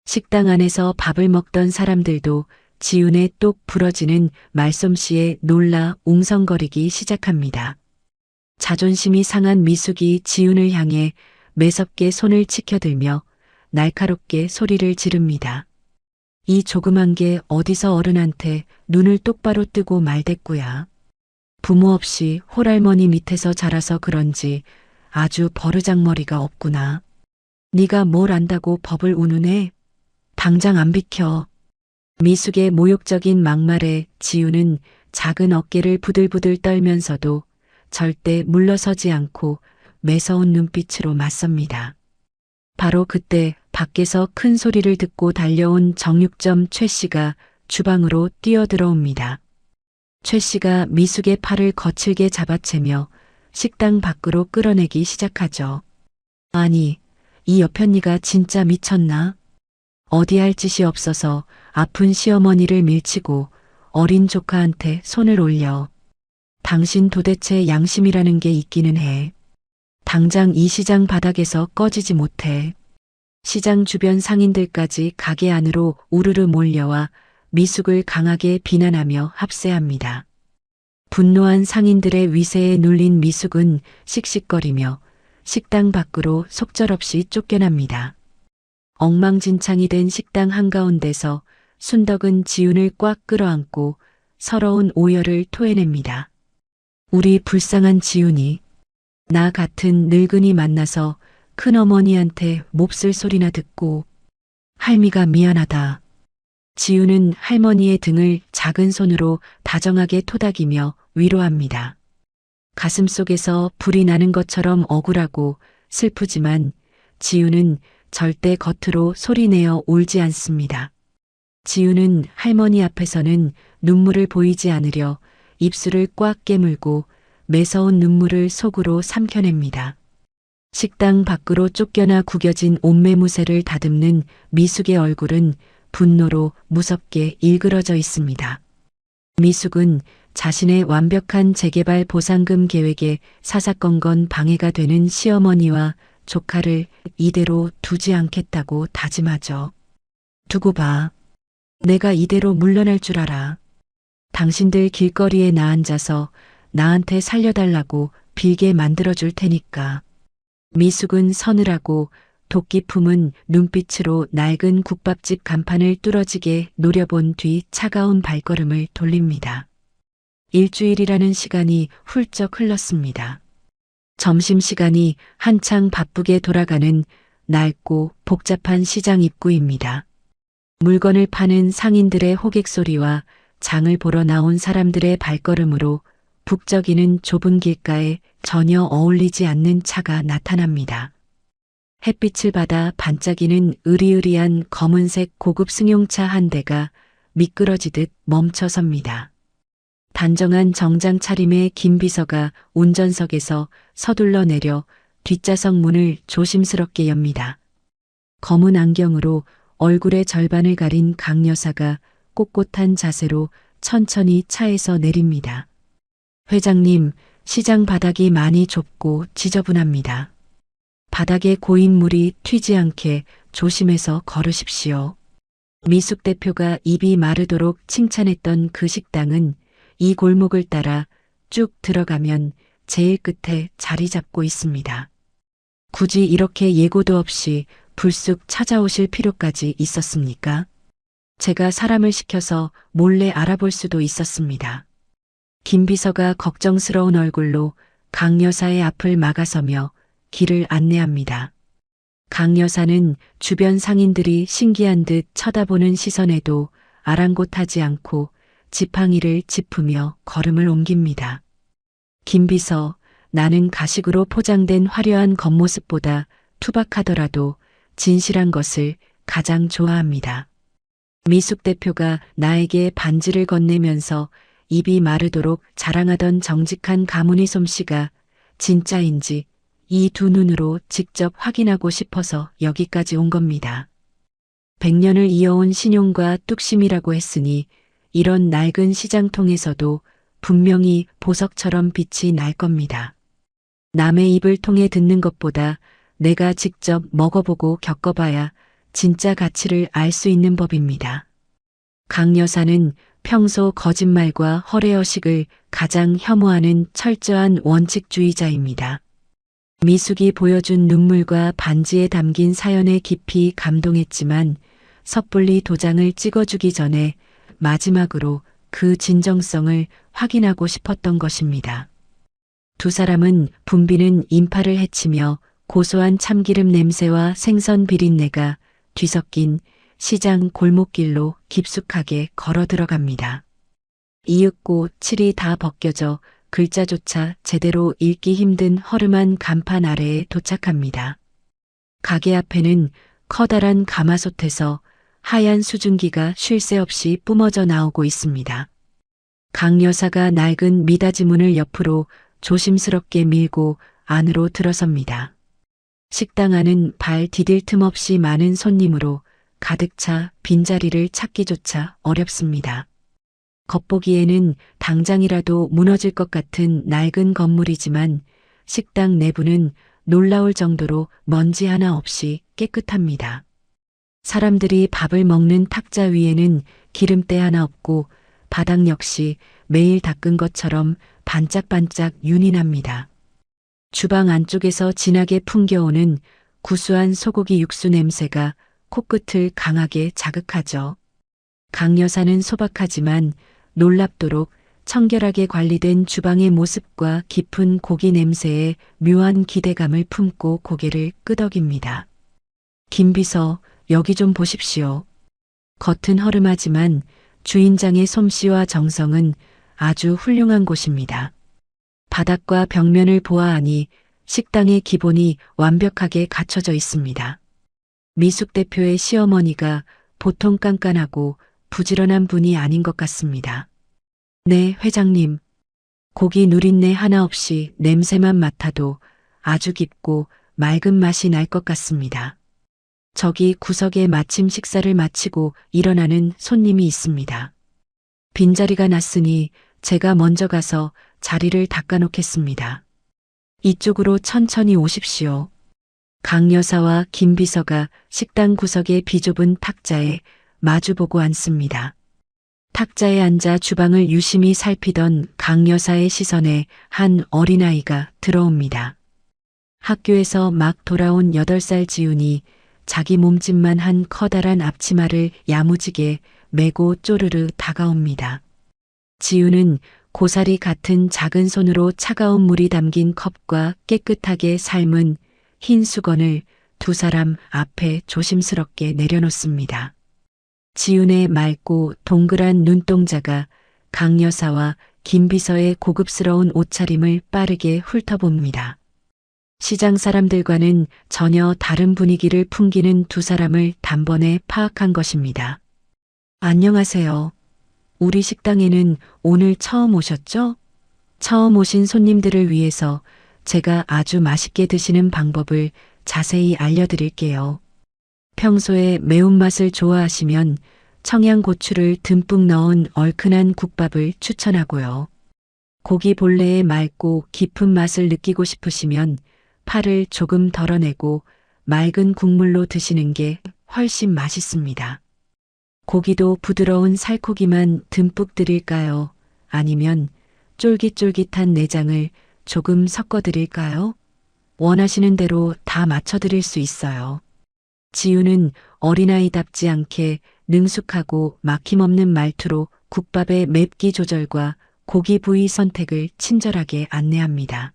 식당 안에서 밥을 먹던 사람들도 지훈의 똑 부러지는 말솜씨에 놀라 웅성거리기 시작합니다. 자존심이 상한 미숙이 지훈을 향해 매섭게 손을 치켜들며 날카롭게 소리를 지릅니다. 이 조그만 게 어디서 어른한테 눈을 똑바로 뜨고 말댔구야. 부모 없이 홀할머니 밑에서 자라서 그런지 아주 버르장머리가 없구나. 네가 뭘 안다고 법을 운운해? 당장 안 비켜. 미숙의 모욕적인 막말에 지훈은 작은 어깨를 부들부들 떨면서도 절대 물러서지 않고 매서운 눈빛으로 맞섭니다. 바로 그때 밖에서 큰 소리를 듣고 달려온 정육점 최 씨가 주방으로 뛰어들어옵니다. 최 씨가 미숙의 팔을 거칠게 잡아채며 식당 밖으로 끌어내기 시작하죠. 아니, 이 여편니가 진짜 미쳤나? 어디 할 짓이 없어서 아픈 시어머니를 밀치고 어린 조카한테 손을 올려. 당신 도대체 양심이라는 게 있기는 해. 당장 이 시장 바닥에서 꺼지지 못해. 시장 주변 상인들까지 가게 안으로 우르르 몰려와 미숙을 강하게 비난하며 합세합니다. 분노한 상인들의 위세에 눌린 미숙은 씩씩거리며 식당 밖으로 속절없이 쫓겨납니다. 엉망진창이 된 식당 한가운데서 순덕은 지훈을 꽉 끌어안고 서러운 오열을 토해냅니다. 우리 불쌍한 지훈이 나 같은 늙은이 만나서 큰어머니한테 몹쓸 소리나 듣고 할미가 미안하다. 지훈은 할머니의 등을 작은 손으로 다정하게 토닥이며 위로합니다. 가슴속에서 불이 나는 것처럼 억울하고 슬프지만 지훈은 절대 겉으로 소리내어 울지 않습니다. 지훈은 할머니 앞에서는 눈물을 보이지 않으려 입술을 꽉 깨물고 매서운 눈물을 속으로 삼켜냅니다. 식당 밖으로 쫓겨나 구겨진 옷매무새를 다듬는 미숙의 얼굴은 분노로 무섭게 일그러져 있습니다. 미숙은 자신의 완벽한 재개발 보상금 계획에 사사건건 방해가 되는 시어머니와 조카를 이대로 두지 않겠다고 다짐하죠. 두고 봐. 내가 이대로 물러날 줄 알아. 당신들 길거리에 나 앉아서 나한테 살려달라고 빌게 만들어줄 테니까. 미숙은 서늘하고 도끼 품은 눈빛으로 낡은 국밥집 간판을 뚫어지게 노려본 뒤 차가운 발걸음을 돌립니다. 일주일이라는 시간이 훌쩍 흘렀습니다. 점심시간이 한창 바쁘게 돌아가는 낡고 복잡한 시장 입구입니다. 물건을 파는 상인들의 호객 소리와 장을 보러 나온 사람들의 발걸음으로 북적이는 좁은 길가에 전혀 어울리지 않는 차가 나타납니다. 햇빛을 받아 반짝이는 으리으리한 검은색 고급 승용차 한 대가 미끄러지듯 멈춰섭니다. 단정한 정장 차림의 김 비서가 운전석에서 서둘러 내려 뒷좌석 문을 조심스럽게 엽니다. 검은 안경으로 얼굴의 절반을 가린 강 여사가 꼿꼿한 자세로 천천히 차에서 내립니다. 회장님, 시장 바닥이 많이 좁고 지저분합니다. 바닥에 고인 물이 튀지 않게 조심해서 걸으십시오. 미숙 대표가 입이 마르도록 칭찬했던 그 식당은 이 골목을 따라 쭉 들어가면 제일 끝에 자리 잡고 있습니다. 굳이 이렇게 예고도 없이 불쑥 찾아오실 필요까지 있었습니까? 제가 사람을 시켜서 몰래 알아볼 수도 있었습니다. 김 비서가 걱정스러운 얼굴로 강 여사의 앞을 막아서며 길을 안내합니다. 강 여사는 주변 상인들이 신기한 듯 쳐다보는 시선에도 아랑곳하지 않고 지팡이를 짚으며 걸음을 옮깁니다. 김 비서, 나는 가식으로 포장된 화려한 겉모습보다 투박하더라도 진실한 것을 가장 좋아합니다. 미숙 대표가 나에게 반지를 건네면서 입이 마르도록 자랑하던 정직한 가문의 솜씨가 진짜인지 이 두 눈으로 직접 확인하고 싶어서 여기까지 온 겁니다. 100년을 이어온 신용과 뚝심이라고 했으니 이런 낡은 시장통에서도 분명히 보석처럼 빛이 날 겁니다. 남의 입을 통해 듣는 것보다 내가 직접 먹어보고 겪어봐야 진짜 가치를 알 수 있는 법입니다. 강 여사는 평소 거짓말과 허례허식을 가장 혐오하는 철저한 원칙주의자입니다. 미숙이 보여준 눈물과 반지에 담긴 사연에 깊이 감동했지만 섣불리 도장을 찍어주기 전에 마지막으로 그 진정성을 확인하고 싶었던 것입니다. 두 사람은 붐비는 인파를 헤치며 고소한 참기름 냄새와 생선 비린내가 뒤섞인 시장 골목길로 깊숙하게 걸어 들어갑니다. 이윽고 칠이 다 벗겨져 글자조차 제대로 읽기 힘든 허름한 간판 아래에 도착합니다. 가게 앞에는 커다란 가마솥에서 하얀 수증기가 쉴 새 없이 뿜어져 나오고 있습니다. 강 여사가 낡은 미닫이 문을 옆으로 조심스럽게 밀고 안으로 들어섭니다. 식당 안은 발 디딜 틈 없이 많은 손님으로 가득 차 빈자리를 찾기조차 어렵습니다. 겉보기에는 당장이라도 무너질 것 같은 낡은 건물이지만 식당 내부는 놀라울 정도로 먼지 하나 없이 깨끗합니다. 사람들이 밥을 먹는 탁자 위에는 기름때 하나 없고 바닥 역시 매일 닦은 것처럼 반짝반짝 윤이 납니다. 주방 안쪽에서 진하게 풍겨오는 구수한 소고기 육수 냄새가 코끝을 강하게 자극하죠. 강 여사는 소박하지만 놀랍도록 청결하게 관리된 주방의 모습과 깊은 고기 냄새에 묘한 기대감을 품고 고개를 끄덕입니다. 김 비서, 여기 좀 보십시오. 겉은 허름하지만 주인장의 솜씨와 정성은 아주 훌륭한 곳입니다. 바닥과 벽면을 보아하니 식당의 기본이 완벽하게 갖춰져 있습니다. 미숙 대표의 시어머니가 보통 깐깐하고 부지런한 분이 아닌 것 같습니다. 네, 회장님. 고기 누린내 하나 없이 냄새만 맡아도 아주 깊고 맑은 맛이 날 것 같습니다. 저기 구석에 마침 식사를 마치고 일어나는 손님이 있습니다. 빈자리가 났으니 제가 먼저 가서 자리를 닦아놓겠습니다. 이쪽으로 천천히 오십시오. 강 여사와 김 비서가 식당 구석의 비좁은 탁자에 마주보고 앉습니다. 탁자에 앉아 주방을 유심히 살피던 강 여사의 시선에 한 어린아이가 들어옵니다. 학교에서 막 돌아온 8살 지훈이 자기 몸집만 한 커다란 앞치마를 야무지게 메고 쪼르르 다가옵니다. 지훈은 고사리 같은 작은 손으로 차가운 물이 담긴 컵과 깨끗하게 삶은 흰 수건을 두 사람 앞에 조심스럽게 내려놓습니다. 지훈의 맑고 동그란 눈동자가 강 여사와 김 비서의 고급스러운 옷차림을 빠르게 훑어봅니다. 시장 사람들과는 전혀 다른 분위기를 풍기는 두 사람을 단번에 파악한 것입니다. 안녕하세요. 우리 식당에는 오늘 처음 오셨죠? 처음 오신 손님들을 위해서 제가 아주 맛있게 드시는 방법을 자세히 알려드릴게요. 평소에 매운맛을 좋아하시면 청양고추를 듬뿍 넣은 얼큰한 국밥을 추천하고요. 고기 본래의 맑고 깊은 맛을 느끼고 싶으시면 파를 조금 덜어내고 맑은 국물로 드시는 게 훨씬 맛있습니다. 고기도 부드러운 살코기만 듬뿍 드릴까요? 아니면 쫄깃쫄깃한 내장을 조금 섞어 드릴까요? 원하시는 대로 다 맞춰 드릴 수 있어요. 지우는 어린아이답지 않게 능숙하고 막힘없는 말투로 국밥의 맵기 조절과 고기 부위 선택을 친절하게 안내합니다.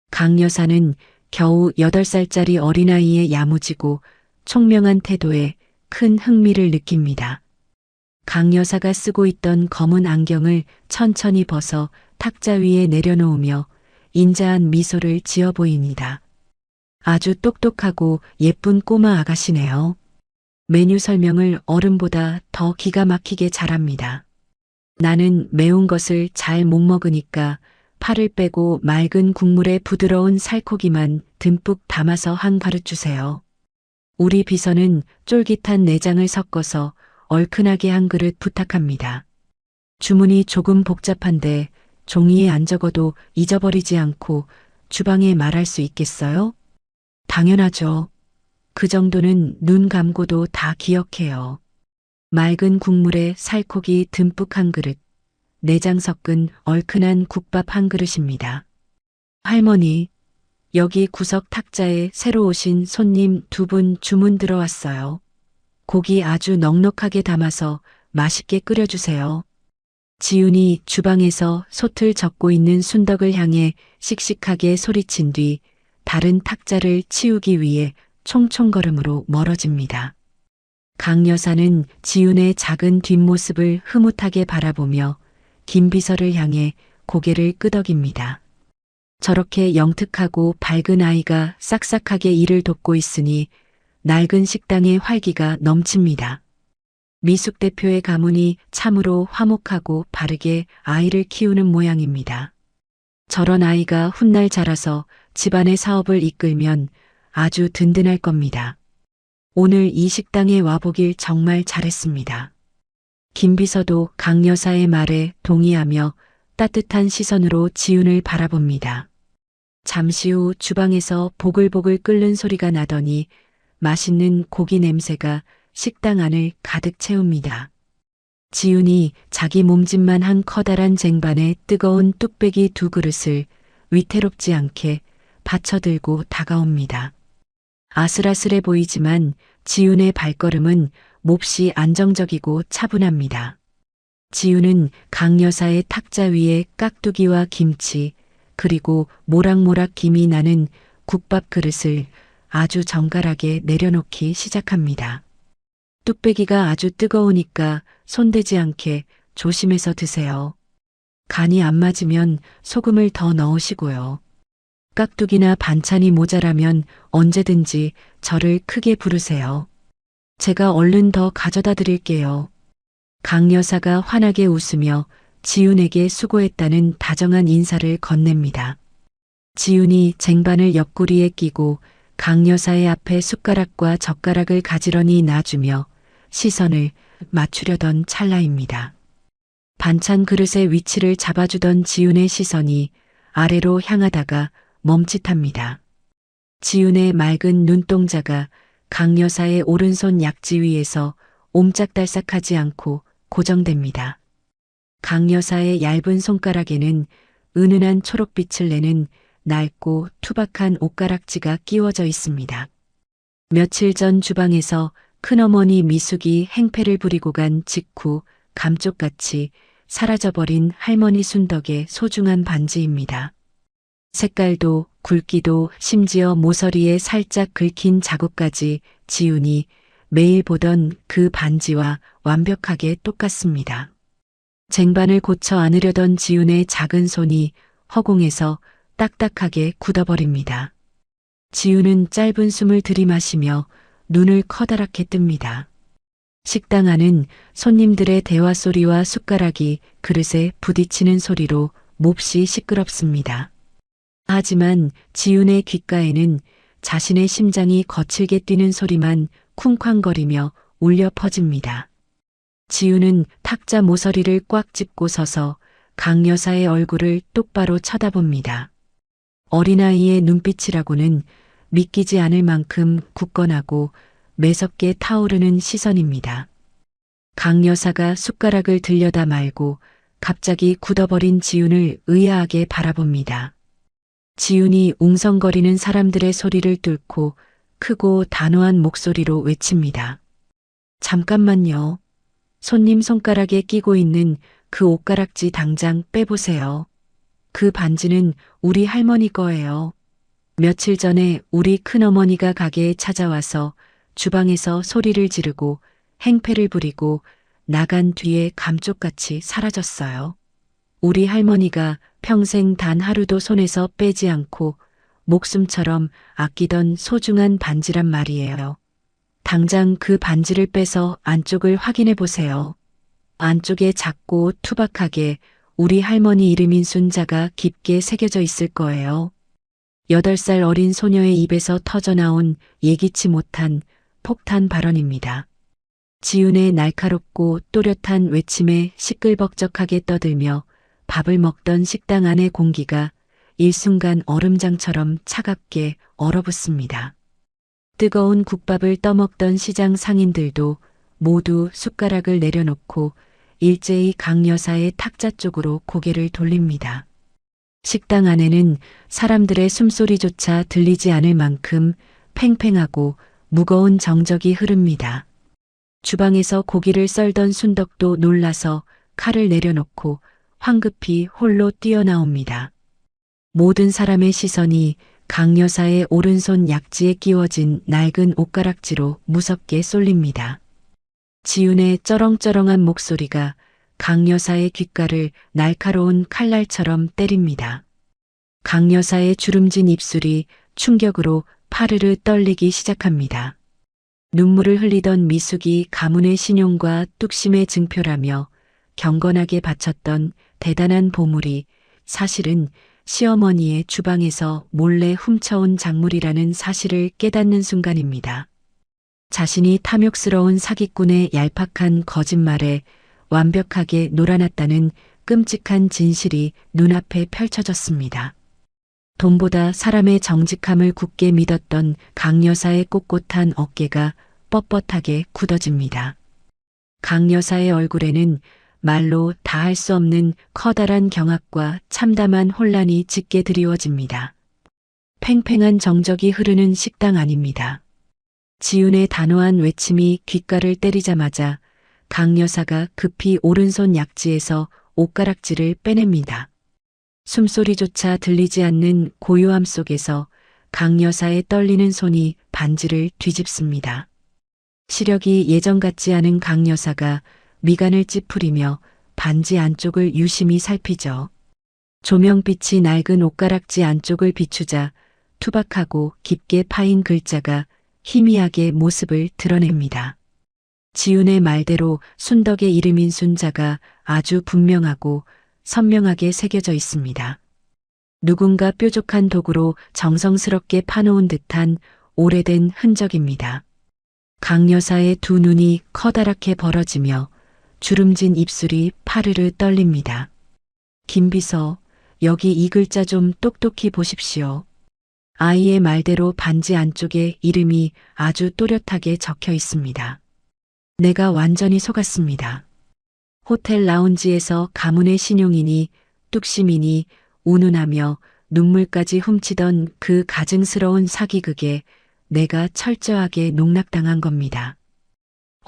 강 여사는 겨우 8살짜리 어린아이의 야무지고 총명한 태도에 큰 흥미를 느낍니다. 강 여사가 쓰고 있던 검은 안경을 천천히 벗어 탁자 위에 내려놓으며 인자한 미소를 지어 보입니다. 아주 똑똑하고 예쁜 꼬마 아가씨네요. 메뉴 설명을 어른보다 더 기가 막히게 잘합니다. 나는 매운 것을 잘 못 먹으니까 파를 빼고 맑은 국물에 부드러운 살코기만 듬뿍 담아서 한 그릇 주세요. 우리 비서는 쫄깃한 내장을 섞어서 얼큰하게 한 그릇 부탁합니다. 주문이 조금 복잡한데 종이에 안 적어도 잊어버리지 않고 주방에 말할 수 있겠어요? 당연하죠. 그 정도는 눈 감고도 다 기억해요. 맑은 국물에 살코기 듬뿍 한 그릇, 내장 섞은 얼큰한 국밥 한 그릇입니다. 할머니, 여기 구석 탁자에 새로 오신 손님 2분 주문 들어왔어요. 고기 아주 넉넉하게 담아서 맛있게 끓여주세요. 지훈이 주방에서 솥을 젓고 있는 순덕을 향해 씩씩하게 소리친 뒤 다른 탁자를 치우기 위해 총총걸음으로 멀어집니다. 강 여사는 지훈의 작은 뒷모습을 흐뭇하게 바라보며 김 비서를 향해 고개를 끄덕입니다. 저렇게 영특하고 밝은 아이가 싹싹하게 일을 돕고 있으니 낡은 식당의 활기가 넘칩니다. 미숙 대표의 가문이 참으로 화목하고 바르게 아이를 키우는 모양입니다. 저런 아이가 훗날 자라서 집안의 사업을 이끌면 아주 든든할 겁니다. 오늘 이 식당에 와보길 정말 잘했습니다. 김 비서도 강 여사의 말에 동의하며 따뜻한 시선으로 지훈을 바라봅니다. 잠시 후 주방에서 보글보글 끓는 소리가 나더니 맛있는 고기 냄새가 식당 안을 가득 채웁니다. 지훈이 자기 몸집만 한 커다란 쟁반에 뜨거운 뚝배기 2그릇을 위태롭지 않게 받쳐들고 다가옵니다. 아슬아슬해 보이지만 지훈의 발걸음은 몹시 안정적이고 차분합니다. 지훈은 강 여사의 탁자 위에 깍두기와 김치 그리고 모락모락 김이 나는 국밥 그릇을 아주 정갈하게 내려놓기 시작합니다. 뚝배기가 아주 뜨거우니까 손대지 않게 조심해서 드세요. 간이 안 맞으면 소금을 더 넣으시고요. 깍두기나 반찬이 모자라면 언제든지 저를 크게 부르세요. 제가 얼른 더 가져다 드릴게요. 강 여사가 환하게 웃으며 지훈에게 수고했다는 다정한 인사를 건넵니다. 지훈이 쟁반을 옆구리에 끼고 강 여사의 앞에 숟가락과 젓가락을 가지런히 놔주며 시선을 맞추려던 찰나입니다. 반찬 그릇의 위치를 잡아주던 지훈의 시선이 아래로 향하다가 멈칫합니다. 지훈의 맑은 눈동자가 강 여사의 오른손 약지 위에서 옴짝달싹하지 않고 고정됩니다. 강 여사의 얇은 손가락에는 은은한 초록빛을 내는 낡고 투박한 옷가락지가 끼워져 있습니다. 며칠 전 주방에서 큰어머니 미숙이 행패를 부리고 간 직후 감쪽같이 사라져버린 할머니 순덕의 소중한 반지입니다. 색깔도 굵기도 심지어 모서리에 살짝 긁힌 자국까지 지훈이 매일 보던 그 반지와 완벽하게 똑같습니다. 쟁반을 고쳐 안으려던 지훈의 작은 손이 허공에서 딱딱하게 굳어버립니다. 지훈은 짧은 숨을 들이마시며 눈을 커다랗게 뜹니다. 식당 안은 손님들의 대화 소리와 숟가락이 그릇에 부딪히는 소리로 몹시 시끄럽습니다. 하지만 지훈의 귓가에는 자신의 심장이 거칠게 뛰는 소리만 쿵쾅거리며 울려 퍼집니다. 지훈은 탁자 모서리를 꽉 짚고 서서 강 여사의 얼굴을 똑바로 쳐다봅니다. 어린아이의 눈빛이라고는 믿기지 않을 만큼 굳건하고 매섭게 타오르는 시선입니다. 강 여사가 숟가락을 들여다 말고 갑자기 굳어버린 지훈을 의아하게 바라봅니다. 지훈이 웅성거리는 사람들의 소리를 뚫고 크고 단호한 목소리로 외칩니다. 잠깐만요. 손님 손가락에 끼고 있는 그 옷가락지 당장 빼보세요. 그 반지는 우리 할머니 거예요. 며칠 전에 우리 큰어머니가 가게에 찾아와서 주방에서 소리를 지르고 행패를 부리고 나간 뒤에 감쪽같이 사라졌어요. 우리 할머니가 평생 단 하루도 손에서 빼지 않고 목숨처럼 아끼던 소중한 반지란 말이에요. 당장 그 반지를 빼서 안쪽을 확인해 보세요. 안쪽에 작고 투박하게 우리 할머니 이름인 순자가 깊게 새겨져 있을 거예요. 8살 어린 소녀의 입에서 터져나온 예기치 못한 폭탄 발언입니다. 지훈의 날카롭고 또렷한 외침에 시끌벅적하게 떠들며 밥을 먹던 식당 안의 공기가 일순간 얼음장처럼 차갑게 얼어붙습니다. 뜨거운 국밥을 떠먹던 시장 상인들도 모두 숟가락을 내려놓고 일제히 강 여사의 탁자 쪽으로 고개를 돌립니다. 식당 안에는 사람들의 숨소리조차 들리지 않을 만큼 팽팽하고 무거운 정적이 흐릅니다. 주방에서 고기를 썰던 순덕도 놀라서 칼을 내려놓고 황급히 홀로 뛰어나옵니다. 모든 사람의 시선이 강 여사의 오른손 약지에 끼워진 낡은 옷가락지로 무섭게 쏠립니다. 지훈의 쩌렁쩌렁한 목소리가 강 여사의 귓가를 날카로운 칼날처럼 때립니다. 강 여사의 주름진 입술이 충격으로 파르르 떨리기 시작합니다. 눈물을 흘리던 미숙이 가문의 신용과 뚝심의 증표라며 경건하게 바쳤던 대단한 보물이 사실은 시어머니의 주방에서 몰래 훔쳐온 작물이라는 사실을 깨닫는 순간입니다. 자신이 탐욕스러운 사기꾼의 얄팍한 거짓말에 완벽하게 놀아났다는 끔찍한 진실이 눈앞에 펼쳐졌습니다. 돈보다 사람의 정직함을 굳게 믿었던 강 여사의 꼿꼿한 어깨가 뻣뻣하게 굳어집니다. 강 여사의 얼굴에는 말로 다 할 수 없는 커다란 경악과 참담한 혼란이 짙게 드리워집니다. 팽팽한 정적이 흐르는 식당 안입니다. 지훈의 단호한 외침이 귓가를 때리자마자 강 여사가 급히 오른손 약지에서 옷가락지를 빼냅니다. 숨소리조차 들리지 않는 고요함 속에서 강 여사의 떨리는 손이 반지를 뒤집습니다. 시력이 예전 같지 않은 강 여사가 미간을 찌푸리며 반지 안쪽을 유심히 살피죠. 조명빛이 낡은 옷가락지 안쪽을 비추자 투박하고 깊게 파인 글자가 희미하게 모습을 드러냅니다. 지훈의 말대로 순덕의 이름인 순자가 아주 분명하고 선명하게 새겨져 있습니다. 누군가 뾰족한 도구로 정성스럽게 파놓은 듯한 오래된 흔적입니다. 강 여사의 두 눈이 커다랗게 벌어지며 주름진 입술이 파르르 떨립니다. 김비서, 여기 이 글자 좀 똑똑히 보십시오. 아이의 말대로 반지 안쪽에 이름이 아주 또렷하게 적혀 있습니다. 내가 완전히 속았습니다. 호텔 라운지에서 가문의 신용이니 뚝심이니 운운하며 눈물까지 훔치던 그 가증스러운 사기극에 내가 철저하게 농락당한 겁니다.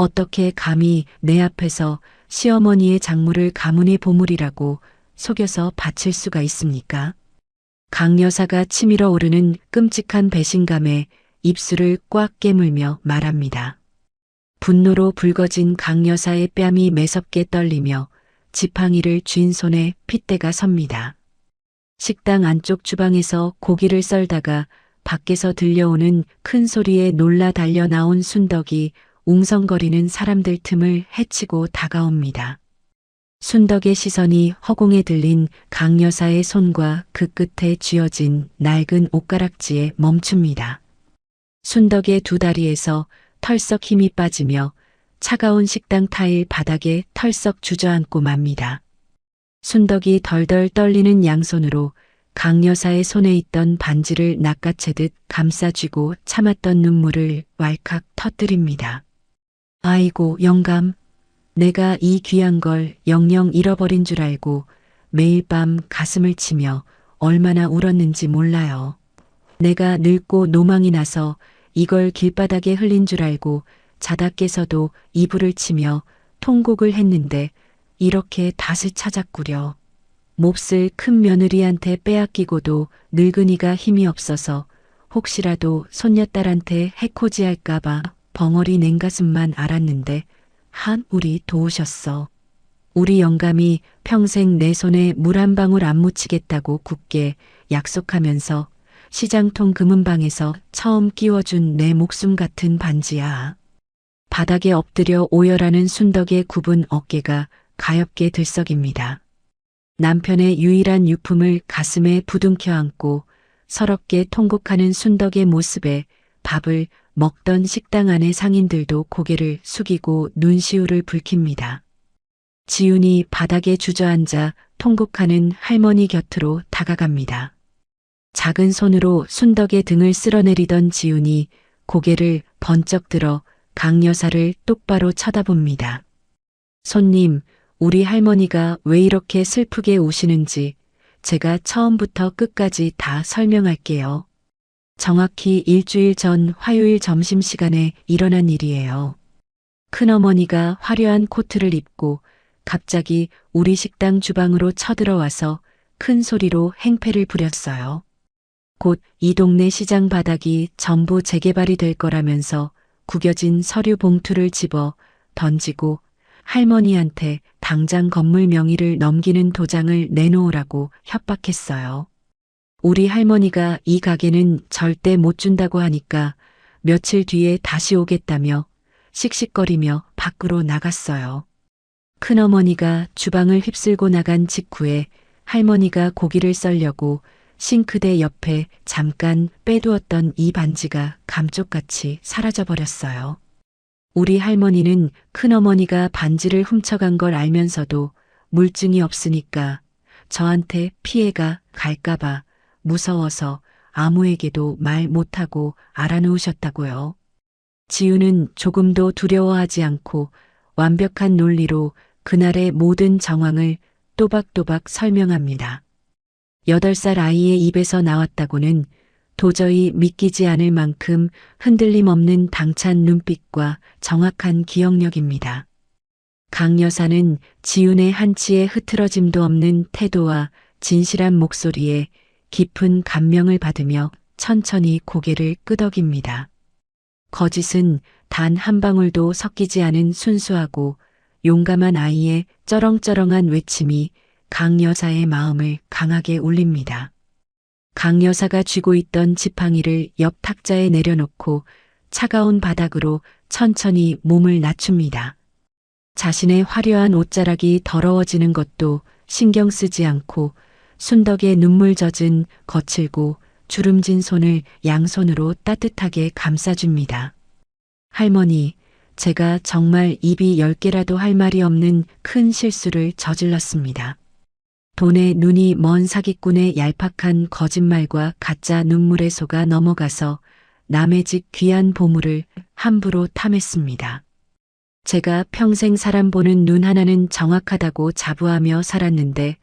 어떻게 감히 내 앞에서 시어머니의 작물을 가문의 보물이라고 속여서 바칠 수가 있습니까? 강 여사가 치밀어 오르는 끔찍한 배신감에 입술을 꽉 깨물며 말합니다. 분노로 붉어진 강 여사의 뺨이 매섭게 떨리며 지팡이를 쥔 손에 핏대가 섭니다. 식당 안쪽 주방에서 고기를 썰다가 밖에서 들려오는 큰 소리에 놀라 달려 나온 순덕이 웅성거리는 사람들 틈을 헤치고 다가옵니다. 순덕의 시선이 허공에 들린 강 여사의 손과 그 끝에 쥐어진 낡은 옷가락지에 멈춥니다. 순덕의 두 다리에서 털썩 힘이 빠지며 차가운 식당 타일 바닥에 털썩 주저앉고 맙니다. 순덕이 덜덜 떨리는 양손으로 강 여사의 손에 있던 반지를 낚아채듯 감싸쥐고 참았던 눈물을 왈칵 터뜨립니다. 아이고 영감, 내가 이 귀한 걸 영영 잃어버린 줄 알고 매일 밤 가슴을 치며 얼마나 울었는지 몰라요. 내가 늙고 노망이 나서 이걸 길바닥에 흘린 줄 알고 자다 깨서도 이불을 치며 통곡을 했는데 이렇게 닷을 찾았구려. 몹쓸 큰 며느리한테 빼앗기고도 늙은이가 힘이 없어서 혹시라도 손녀딸한테 해코지할까봐 벙어리 냉가슴만 알았는데 한 우리 도우셨어. 우리 영감이 평생 내 손에 물 한 방울 안 묻히겠다고 굳게 약속하면서 시장통 금은방에서 처음 끼워준 내 목숨 같은 반지야. 바닥에 엎드려 오열하는 순덕의 굽은 어깨가 가엽게 들썩입니다. 남편의 유일한 유품을 가슴에 부둥켜 안고 서럽게 통곡하는 순덕의 모습에 밥을 먹던 식당 안의 상인들도 고개를 숙이고 눈시울을 붉힙니다. 지훈이 바닥에 주저앉아 통곡하는 할머니 곁으로 다가갑니다. 작은 손으로 순덕의 등을 쓸어내리던 지훈이 고개를 번쩍 들어 강 여사를 똑바로 쳐다봅니다. 손님, 우리 할머니가 왜 이렇게 슬프게 우시는지 제가 처음부터 끝까지 다 설명할게요. 정확히 일주일 전 화요일 점심시간에 일어난 일이에요. 큰어머니가 화려한 코트를 입고 갑자기 우리 식당 주방으로 쳐들어와서 큰 소리로 행패를 부렸어요. 곧 이 동네 시장 바닥이 전부 재개발이 될 거라면서 구겨진 서류 봉투를 집어 던지고 할머니한테 당장 건물 명의를 넘기는 도장을 내놓으라고 협박했어요. 우리 할머니가 이 가게는 절대 못 준다고 하니까 며칠 뒤에 다시 오겠다며 씩씩거리며 밖으로 나갔어요. 큰어머니가 주방을 휩쓸고 나간 직후에 할머니가 고기를 썰려고 싱크대 옆에 잠깐 빼두었던 이 반지가 감쪽같이 사라져버렸어요. 우리 할머니는 큰어머니가 반지를 훔쳐간 걸 알면서도 물증이 없으니까 저한테 피해가 갈까봐 무서워서 아무에게도 말 못하고 알아놓으셨다고요. 지우는 조금도 두려워하지 않고 완벽한 논리로 그날의 모든 정황을 또박또박 설명합니다. 8살 아이의 입에서 나왔다고는 도저히 믿기지 않을 만큼 흔들림 없는 당찬 눈빛과 정확한 기억력입니다. 강 여사는 지훈의 한치의 흐트러짐도 없는 태도와 진실한 목소리에 깊은 감명을 받으며 천천히 고개를 끄덕입니다. 거짓은 단 한 방울도 섞이지 않은 순수하고 용감한 아이의 쩌렁쩌렁한 외침이 강 여사의 마음을 강하게 울립니다. 강 여사가 쥐고 있던 지팡이를 옆 탁자에 내려놓고 차가운 바닥으로 천천히 몸을 낮춥니다. 자신의 화려한 옷자락이 더러워지는 것도 신경 쓰지 않고 순덕의 눈물 젖은 거칠고 주름진 손을 양손으로 따뜻하게 감싸줍니다. 할머니, 제가 정말 입이 10개라도 할 말이 없는 큰 실수를 저질렀습니다. 돈에 눈이 먼 사기꾼의 얄팍한 거짓말과 가짜 눈물에 속아 넘어가서 남의 집 귀한 보물을 함부로 탐했습니다. 제가 평생 사람 보는 눈 하나는 정확하다고 자부하며 살았는데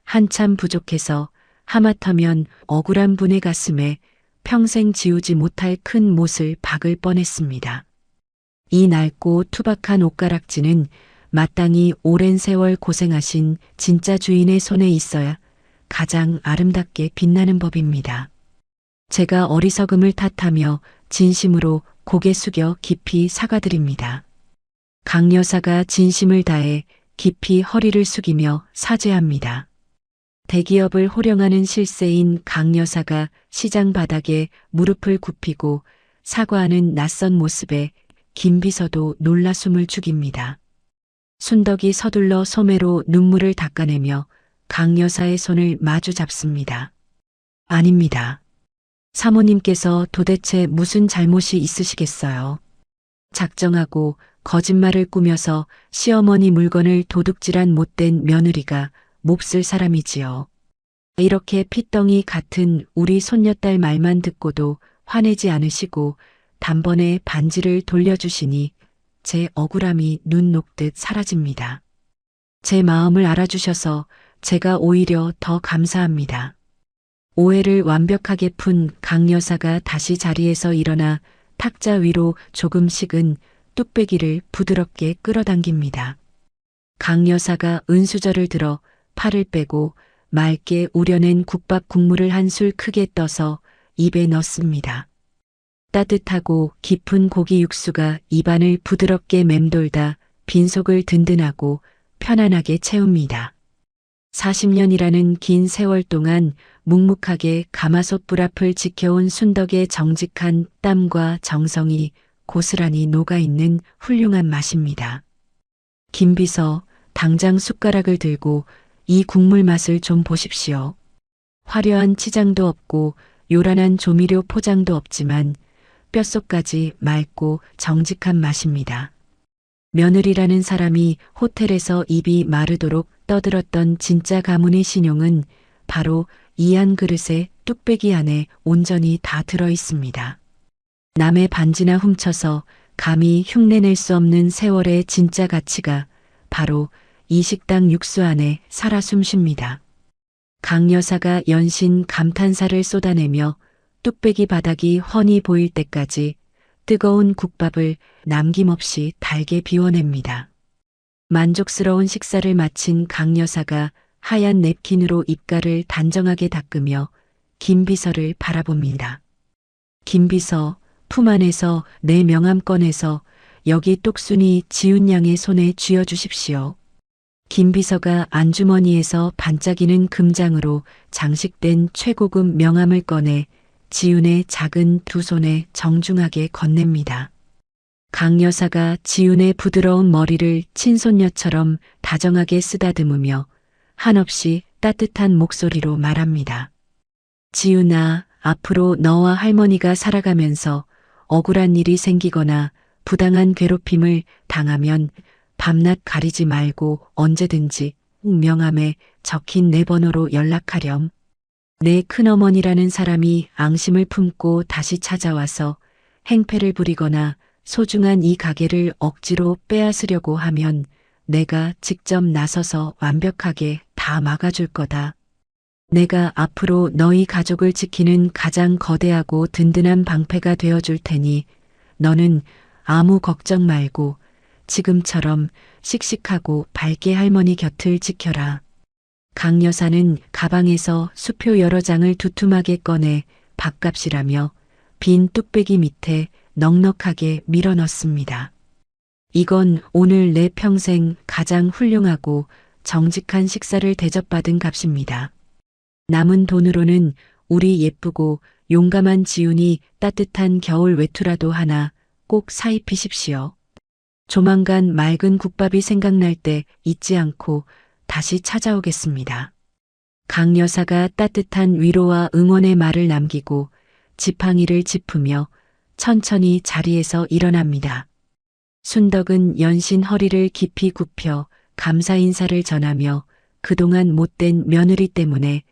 한참 부족해서 하마터면 억울한 분의 가슴에 평생 지우지 못할 큰 못을 박을 뻔했습니다. 이 낡고 투박한 옷가락지는 마땅히 오랜 세월 고생하신 진짜 주인의 손에 있어야 가장 아름답게 빛나는 법입니다. 제가 어리석음을 탓하며 진심으로 고개 숙여 깊이 사과드립니다. 강 여사가 진심을 다해 깊이 허리를 숙이며 사죄합니다. 대기업을 호령하는 실세인 강 여사가 시장 바닥에 무릎을 굽히고 사과하는 낯선 모습에 김 비서도 놀라 숨을 죽입니다. 순덕이 서둘러 소매로 눈물을 닦아내며 강 여사의 손을 마주 잡습니다. 아닙니다. 사모님께서 도대체 무슨 잘못이 있으시겠어요? 작정하고 거짓말을 꾸며서 시어머니 물건을 도둑질한 못된 며느리가 몹쓸 사람이지요. 이렇게 핏덩이 같은 우리 손녀딸 말만 듣고도 화내지 않으시고 단번에 반지를 돌려주시니 제 억울함이 눈 녹듯 사라집니다. 제 마음을 알아주셔서 제가 오히려 더 감사합니다. 오해를 완벽하게 푼 강 여사가 다시 자리에서 일어나 탁자 위로 조금씩은 뚝배기를 부드럽게 끌어당깁니다. 강 여사가 은수저를 들어 팔을 빼고 맑게 우려낸 국밥 국물을 한 술 크게 떠서 입에 넣습니다. 따뜻하고 깊은 고기 육수가 입안을 부드럽게 맴돌다 빈속을 든든하고 편안하게 채웁니다. 40년이라는 긴 세월 동안 묵묵하게 가마솥 불 앞을 지켜온 순덕의 정직한 땀과 정성이 고스란히 녹아있는 훌륭한 맛입니다. 김 비서, 당장 숟가락을 들고 이 국물 맛을 좀 보십시오. 화려한 치장도 없고 요란한 조미료 포장도 없지만 뼛속까지 맑고 정직한 맛입니다. 며느리라는 사람이 호텔에서 입이 마르도록 떠들었던 진짜 가문의 신용은 바로 이 한 그릇의 뚝배기 안에 온전히 다 들어 있습니다. 남의 반지나 훔쳐서 감히 흉내낼 수 없는 세월의 진짜 가치가 바로 이 식당 육수 안에 살아 숨쉽니다. 강 여사가 연신 감탄사를 쏟아내며 뚝배기 바닥이 훤히 보일 때까지 뜨거운 국밥을 남김없이 달게 비워냅니다. 만족스러운 식사를 마친 강 여사가 하얀 냅킨으로 입가를 단정하게 닦으며 김 비서를 바라봅니다. 김 비서, 품 안에서 내 명함 꺼내서 여기 똑순이 지훈 양의 손에 쥐어주십시오. 김 비서가 안주머니에서 반짝이는 금장으로 장식된 최고급 명함을 꺼내 지훈의 작은 두 손에 정중하게 건넵니다. 강 여사가 지훈의 부드러운 머리를 친손녀처럼 다정하게 쓰다듬으며 한없이 따뜻한 목소리로 말합니다. 지훈아, 앞으로 너와 할머니가 살아가면서 억울한 일이 생기거나 부당한 괴롭힘을 당하면 밤낮 가리지 말고 언제든지 명함에 적힌 내 번호로 연락하렴. 내 큰어머니라는 사람이 앙심을 품고 다시 찾아와서 행패를 부리거나 소중한 이 가게를 억지로 빼앗으려고 하면 내가 직접 나서서 완벽하게 다 막아줄 거다. 내가 앞으로 너희 가족을 지키는 가장 거대하고 든든한 방패가 되어줄 테니 너는 아무 걱정 말고 지금처럼 씩씩하고 밝게 할머니 곁을 지켜라. 강 여사는 가방에서 수표 여러 장을 두툼하게 꺼내 밥값이라며 빈 뚝배기 밑에 넉넉하게 밀어 넣습니다. 이건 오늘 내 평생 가장 훌륭하고 정직한 식사를 대접받은 값입니다. 남은 돈으로는 우리 예쁘고 용감한 지훈이 따뜻한 겨울 외투라도 하나 꼭 사입히십시오. 조만간 맑은 국밥이 생각날 때 잊지 않고 다시 찾아오겠습니다. 강 여사가 따뜻한 위로와 응원의 말을 남기고 지팡이를 짚으며 천천히 자리에서 일어납니다. 순덕은 연신 허리를 깊이 굽혀 감사 인사를 전하며 그동안 못된 며느리 때문에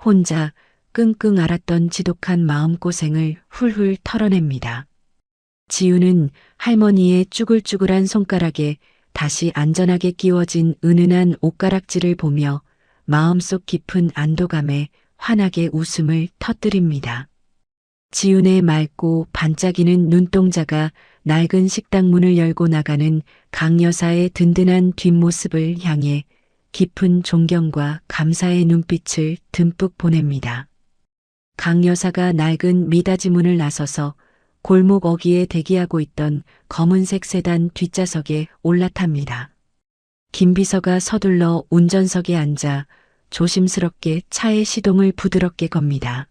혼자 끙끙 앓았던 지독한 마음고생을 훌훌 털어냅니다. 지우는 할머니의 쭈글쭈글한 손가락에 다시 안전하게 끼워진 은은한 옷가락질을 보며 마음속 깊은 안도감에 환하게 웃음을 터뜨립니다. 지훈의 맑고 반짝이는 눈동자가 낡은 식당 문을 열고 나가는 강 여사의 든든한 뒷모습을 향해 깊은 존경과 감사의 눈빛을 듬뿍 보냅니다. 강 여사가 낡은 미닫이 문을 나서서 골목 어귀에 대기하고 있던 검은색 세단 뒷좌석에 올라탑니다. 김 비서가 서둘러 운전석에 앉아 조심스럽게 차의 시동을 부드럽게 겁니다.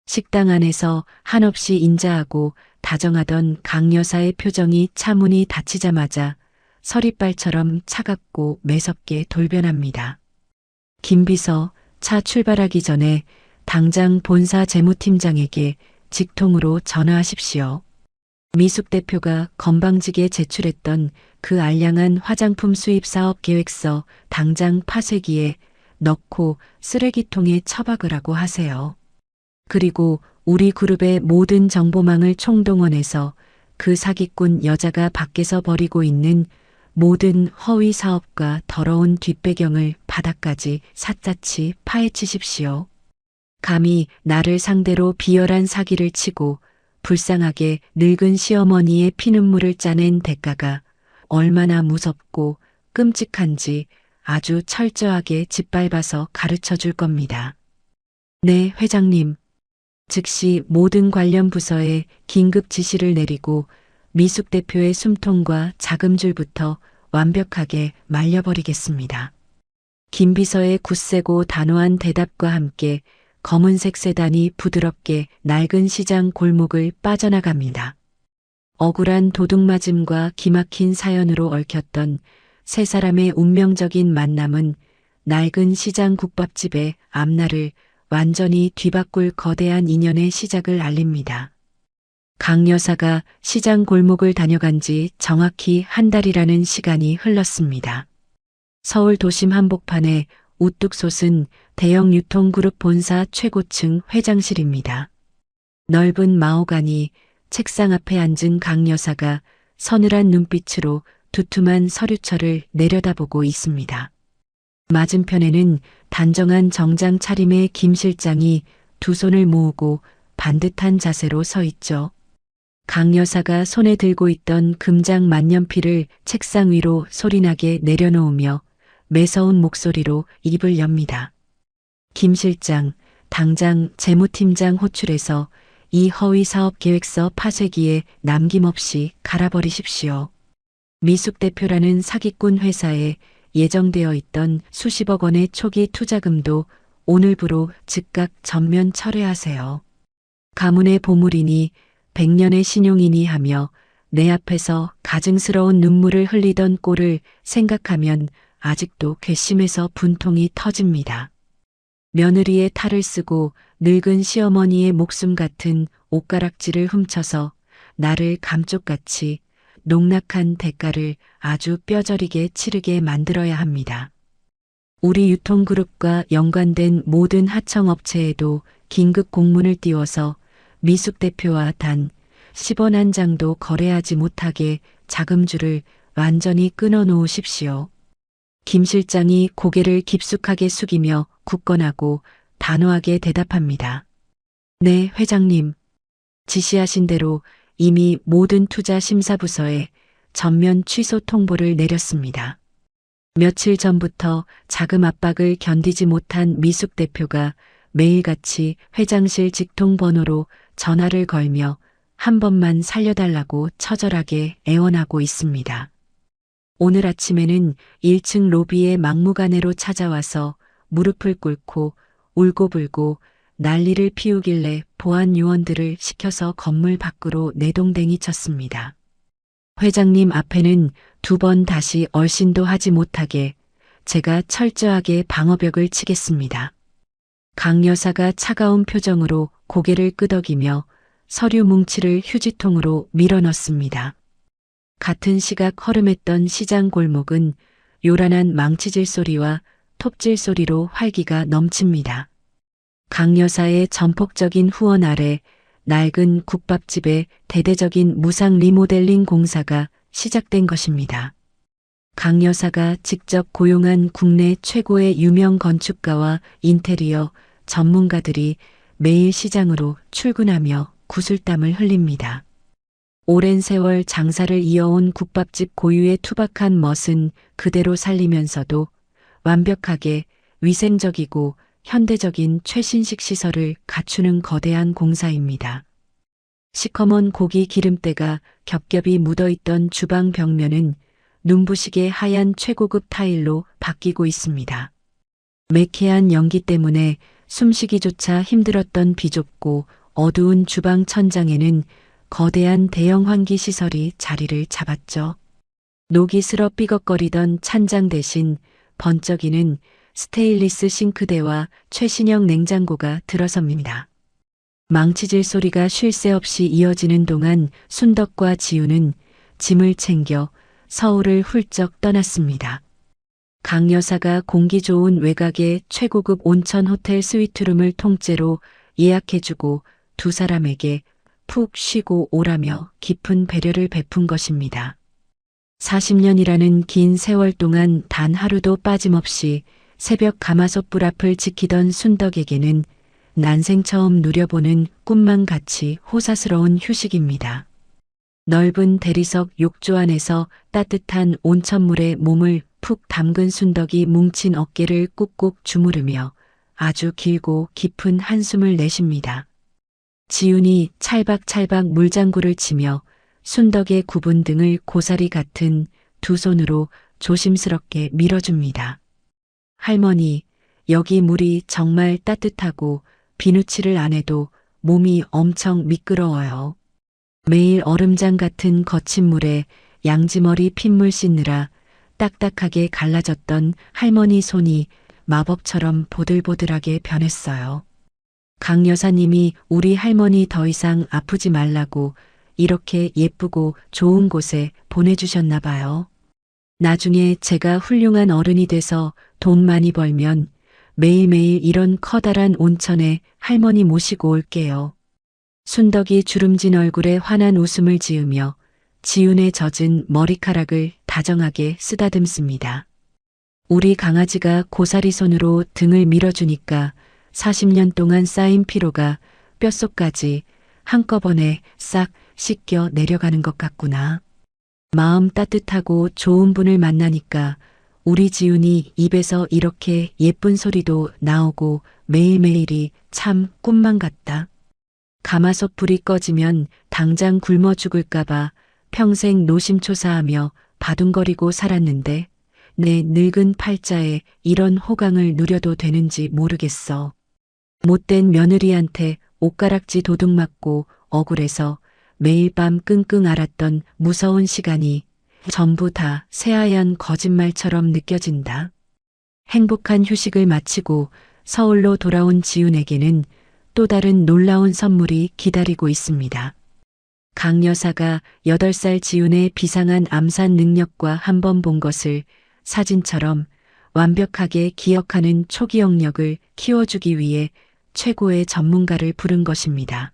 식당 안에서 한없이 인자하고 다정하던 강 여사의 표정이 차 문이 닫히자마자 서리발처럼 차갑고 매섭게 돌변합니다. 김 비서, 차 출발하기 전에 당장 본사 재무팀장에게 직통으로 전화하십시오. 미숙 대표가 건방지게 제출했던 그 알량한 화장품 수입 사업 계획서 당장 파쇄기에 넣고 쓰레기통에 처박으라고 하세요. 그리고 우리 그룹의 모든 정보망을 총동원해서 그 사기꾼 여자가 밖에서 벌이고 있는 모든 허위 사업과 더러운 뒷배경을 바닥까지 샅샅이 파헤치십시오. 감히 나를 상대로 비열한 사기를 치고 불쌍하게 늙은 시어머니의 피눈물을 짜낸 대가가 얼마나 무섭고 끔찍한지 아주 철저하게 짓밟아서 가르쳐 줄 겁니다. 네, 회장님. 즉시 모든 관련 부서에 긴급 지시를 내리고 미숙 대표의 숨통과 자금줄부터 완벽하게 말려버리겠습니다. 김 비서의 굳세고 단호한 대답과 함께 검은색 세단이 부드럽게 낡은 시장 골목을 빠져나갑니다. 억울한 도둑맞음과 기막힌 사연으로 얽혔던 세 사람의 운명적인 만남은 낡은 시장 국밥집의 앞날을 완전히 뒤바꿀 거대한 인연의 시작을 알립니다. 강 여사가 시장 골목을 다녀간 지 정확히 한 달이라는 시간이 흘렀습니다. 서울 도심 한복판에 우뚝 솟은 대형 유통그룹 본사 최고층 회장실입니다. 넓은 마호가니 책상 앞에 앉은 강 여사가 서늘한 눈빛으로 두툼한 서류철을 내려다보고 있습니다. 맞은편에는 단정한 정장 차림의 김 실장이 두 손을 모으고 반듯한 자세로 서 있죠. 강 여사가 손에 들고 있던 금장 만년필을 책상 위로 소리나게 내려놓으며 매서운 목소리로 입을 엽니다. 김 실장, 당장 재무팀장 호출해서 이 허위 사업 계획서 파쇄기에 남김없이 갈아버리십시오. 미숙 대표라는 사기꾼 회사에 예정되어 있던 수십억 원의 초기 투자금도 오늘부로 즉각 전면 철회하세요. 가문의 보물이니 100년의 신용이니 하며 내 앞에서 가증스러운 눈물을 흘리던 꼴을 생각하면 아직도 괘씸해서 분통이 터집니다. 며느리의 탈을 쓰고 늙은 시어머니의 목숨 같은 옷가락지를 훔쳐서 나를 감쪽같이 농락한 대가를 아주 뼈저리게 치르게 만들어야 합니다. 우리 유통그룹과 연관된 모든 하청업체에도 긴급 공문을 띄워서 미숙 대표와 단 10원 한 장도 거래하지 못하게 자금줄을 완전히 끊어 놓으십시오. 김 실장이 고개를 깊숙하게 숙이며 굳건하고 단호하게 대답합니다. 네, 회장님. 지시하신 대로 이미 모든 투자 심사부서에 전면 취소 통보를 내렸습니다. 며칠 전부터 자금 압박을 견디지 못한 미숙 대표가 매일같이 회장실 직통 번호로 전화를 걸며 한 번만 살려달라고 처절하게 애원하고 있습니다. 오늘 아침에는 1층 로비의 막무가내로 찾아와서 무릎을 꿇고 울고불고 난리를 피우길래 보안 요원들을 시켜서 건물 밖으로 내동댕이 쳤습니다. 회장님 앞에는 2번 다시 얼씬도 하지 못하게 제가 철저하게 방어벽을 치겠습니다. 강 여사가 차가운 표정으로 고개를 끄덕이며 서류 뭉치를 휴지통으로 밀어넣습니다. 같은 시각 허름했던 시장 골목은 요란한 망치질 소리와 톱질 소리로 활기가 넘칩니다. 강 여사의 전폭적인 후원 아래 낡은 국밥집의 대대적인 무상 리모델링 공사가 시작된 것입니다. 강 여사가 직접 고용한 국내 최고의 유명 건축가와 인테리어 전문가들이 매일 시장으로 출근하며 구슬땀을 흘립니다. 오랜 세월 장사를 이어온 국밥집 고유의 투박한 멋은 그대로 살리면서도 완벽하게 위생적이고 현대적인 최신식 시설을 갖추는 거대한 공사입니다. 시커먼 고기 기름때가 겹겹이 묻어있던 주방 벽면은 눈부시게 하얀 최고급 타일로 바뀌고 있습니다. 매캐한 연기 때문에 숨쉬기조차 힘들었던 비좁고 어두운 주방 천장에는 거대한 대형 환기 시설이 자리를 잡았죠. 녹이 슬어 삐걱거리던 찬장 대신 번쩍이는 스테인리스 싱크대와 최신형 냉장고가 들어섭니다. 망치질 소리가 쉴 새 없이 이어지는 동안 순덕과 지우는 짐을 챙겨 서울을 훌쩍 떠났습니다. 강 여사가 공기 좋은 외곽의 최고급 온천 호텔 스위트룸을 통째로 예약해주고 두 사람에게 푹 쉬고 오라며 깊은 배려를 베푼 것입니다. 40년이라는 긴 세월 동안 단 하루도 빠짐없이 새벽 가마솥 불 앞을 지키던 순덕에게는 난생 처음 누려보는 꿈만 같이 호사스러운 휴식입니다. 넓은 대리석 욕조 안에서 따뜻한 온천물에 몸을 푹 담근 순덕이 뭉친 어깨를 꾹꾹 주무르며 아주 길고 깊은 한숨을 내쉽니다. 지훈이 찰박찰박 물장구를 치며 순덕의 굽은 등을 고사리 같은 두 손으로 조심스럽게 밀어줍니다. 할머니, 여기 물이 정말 따뜻하고 비누칠을 안 해도 몸이 엄청 미끄러워요. 매일 얼음장 같은 거친 물에 양지머리 핏물 씻느라 딱딱하게 갈라졌던 할머니 손이 마법처럼 보들보들하게 변했어요. 강 여사님이 우리 할머니 더 이상 아프지 말라고 이렇게 예쁘고 좋은 곳에 보내주셨나 봐요. 나중에 제가 훌륭한 어른이 돼서 돈 많이 벌면 매일매일 이런 커다란 온천에 할머니 모시고 올게요. 순덕이 주름진 얼굴에 환한 웃음을 지으며 지훈의 젖은 머리카락을 다정하게 쓰다듬습니다. 우리 강아지가 고사리 손으로 등을 밀어주니까 40년 동안 쌓인 피로가 뼛속까지 한꺼번에 싹 씻겨 내려가는 것 같구나. 마음 따뜻하고 좋은 분을 만나니까 우리 지훈이 입에서 이렇게 예쁜 소리도 나오고 매일매일이 참 꿈만 같다. 가마솥 불이 꺼지면 당장 굶어 죽을까봐 평생 노심초사하며 바둥거리고 살았는데 내 늙은 팔자에 이런 호강을 누려도 되는지 모르겠어. 못된 며느리한테 옷가락지 도둑 맞고 억울해서 매일 밤 끙끙 앓았던 무서운 시간이 전부 다 새하얀 거짓말처럼 느껴진다. 행복한 휴식을 마치고 서울로 돌아온 지훈에게는 또 다른 놀라운 선물이 기다리고 있습니다. 강 여사가 8살 지훈의 비상한 암산 능력과 한 번 본 것을 사진처럼 완벽하게 기억하는 초기억력을 키워주기 위해 최고의 전문가를 부른 것입니다.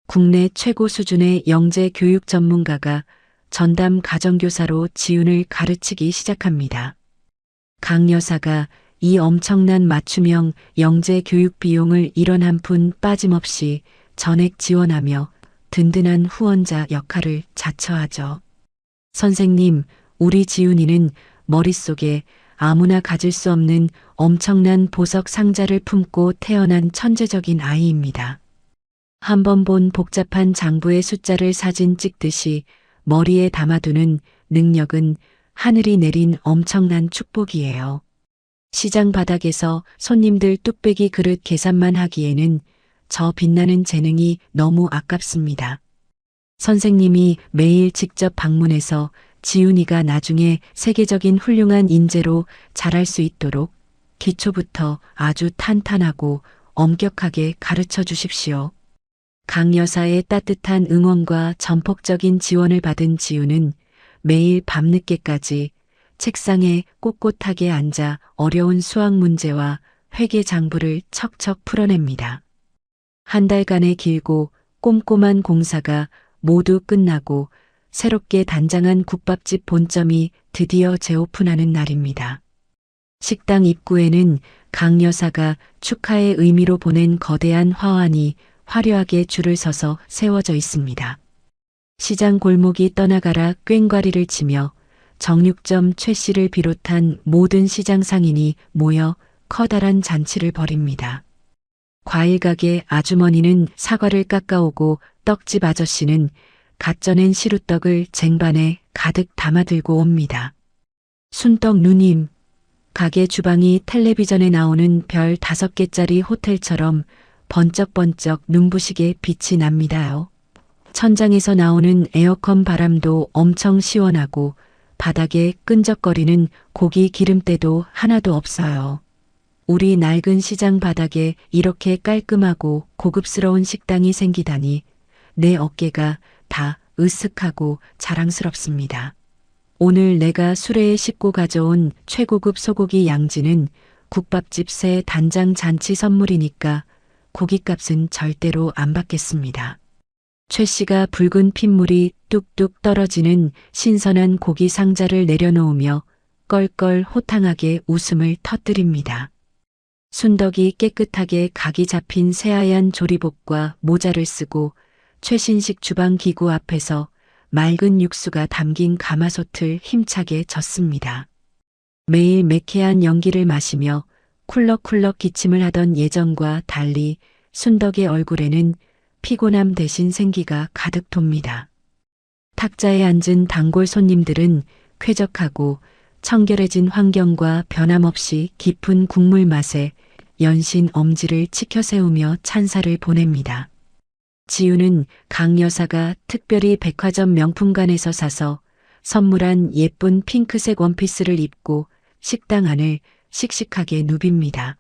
국내 최고 수준의 영재 교육 전문가가 전담 가정교사로 지훈을 가르치기 시작합니다. 강 여사가 이 엄청난 맞춤형 영재 교육 비용을 1원 한 푼 빠짐없이 전액 지원하며 든든한 후원자 역할을 자처하죠. 선생님, 우리 지훈이는 머릿속에 아무나 가질 수 없는 엄청난 보석 상자를 품고 태어난 천재적인 아이입니다. 한 번 본 복잡한 장부의 숫자를 사진 찍듯이 머리에 담아두는 능력은 하늘이 내린 엄청난 축복이에요. 시장 바닥에서 손님들 뚝배기 그릇 계산만 하기에는 저 빛나는 재능이 너무 아깝습니다. 선생님이 매일 직접 방문해서 지훈이가 나중에 세계적인 훌륭한 인재로 자랄 수 있도록 기초부터 아주 탄탄하고 엄격하게 가르쳐 주십시오. 강 여사의 따뜻한 응원과 전폭적인 지원을 받은 지훈은 매일 밤늦게까지 책상에 꼿꼿하게 앉아 어려운 수학 문제와 회계 장부를 척척 풀어냅니다. 한 달간의 길고 꼼꼼한 공사가 모두 끝나고 새롭게 단장한 국밥집 본점이 드디어 재오픈하는 날입니다. 식당 입구에는 강 여사가 축하의 의미로 보낸 거대한 화환이 화려하게 줄을 서서 세워져 있습니다. 시장 골목이 떠나가라 꽹과리를 치며 정육점 최 씨를 비롯한 모든 시장 상인이 모여 커다란 잔치를 벌입니다. 과일 가게 아주머니는 사과를 깎아오고 떡집 아저씨는 갓 쪄낸 시루떡을 쟁반에 가득 담아 들고 옵니다. 순떡 누님, 가게 주방이 텔레비전에 나오는 별 5개짜리 호텔처럼 번쩍번쩍 눈부시게 빛이 납니다요. 천장에서 나오는 에어컨 바람도 엄청 시원하고 바닥에 끈적거리는 고기 기름때도 하나도 없어요. 우리 낡은 시장 바닥에 이렇게 깔끔하고 고급스러운 식당이 생기다니 내 어깨가 다 으쓱하고 자랑스럽습니다. 오늘 내가 수레에 싣고 가져온 최고급 소고기 양지는 국밥집 새 단장 잔치 선물이니까 고깃값은 절대로 안 받겠습니다. 최 씨가 붉은 핏물이 뚝뚝 떨어지는 신선한 고기 상자를 내려놓으며 껄껄 호탕하게 웃음을 터뜨립니다. 순덕이 깨끗하게 각이 잡힌 새하얀 조리복과 모자를 쓰고 최신식 주방 기구 앞에서 맑은 육수가 담긴 가마솥을 힘차게 젓습니다. 매일 매캐한 연기를 마시며 쿨럭쿨럭 기침을 하던 예전과 달리 순덕의 얼굴에는 피곤함 대신 생기가 가득 돕니다. 탁자에 앉은 단골 손님들은 쾌적하고 청결해진 환경과 변함없이 깊은 국물 맛에 연신 엄지를 치켜 세우며 찬사를 보냅니다. 지우는 강 여사가 특별히 백화점 명품관에서 사서 선물한 예쁜 핑크색 원피스를 입고 식당 안을 씩씩하게 누빕니다.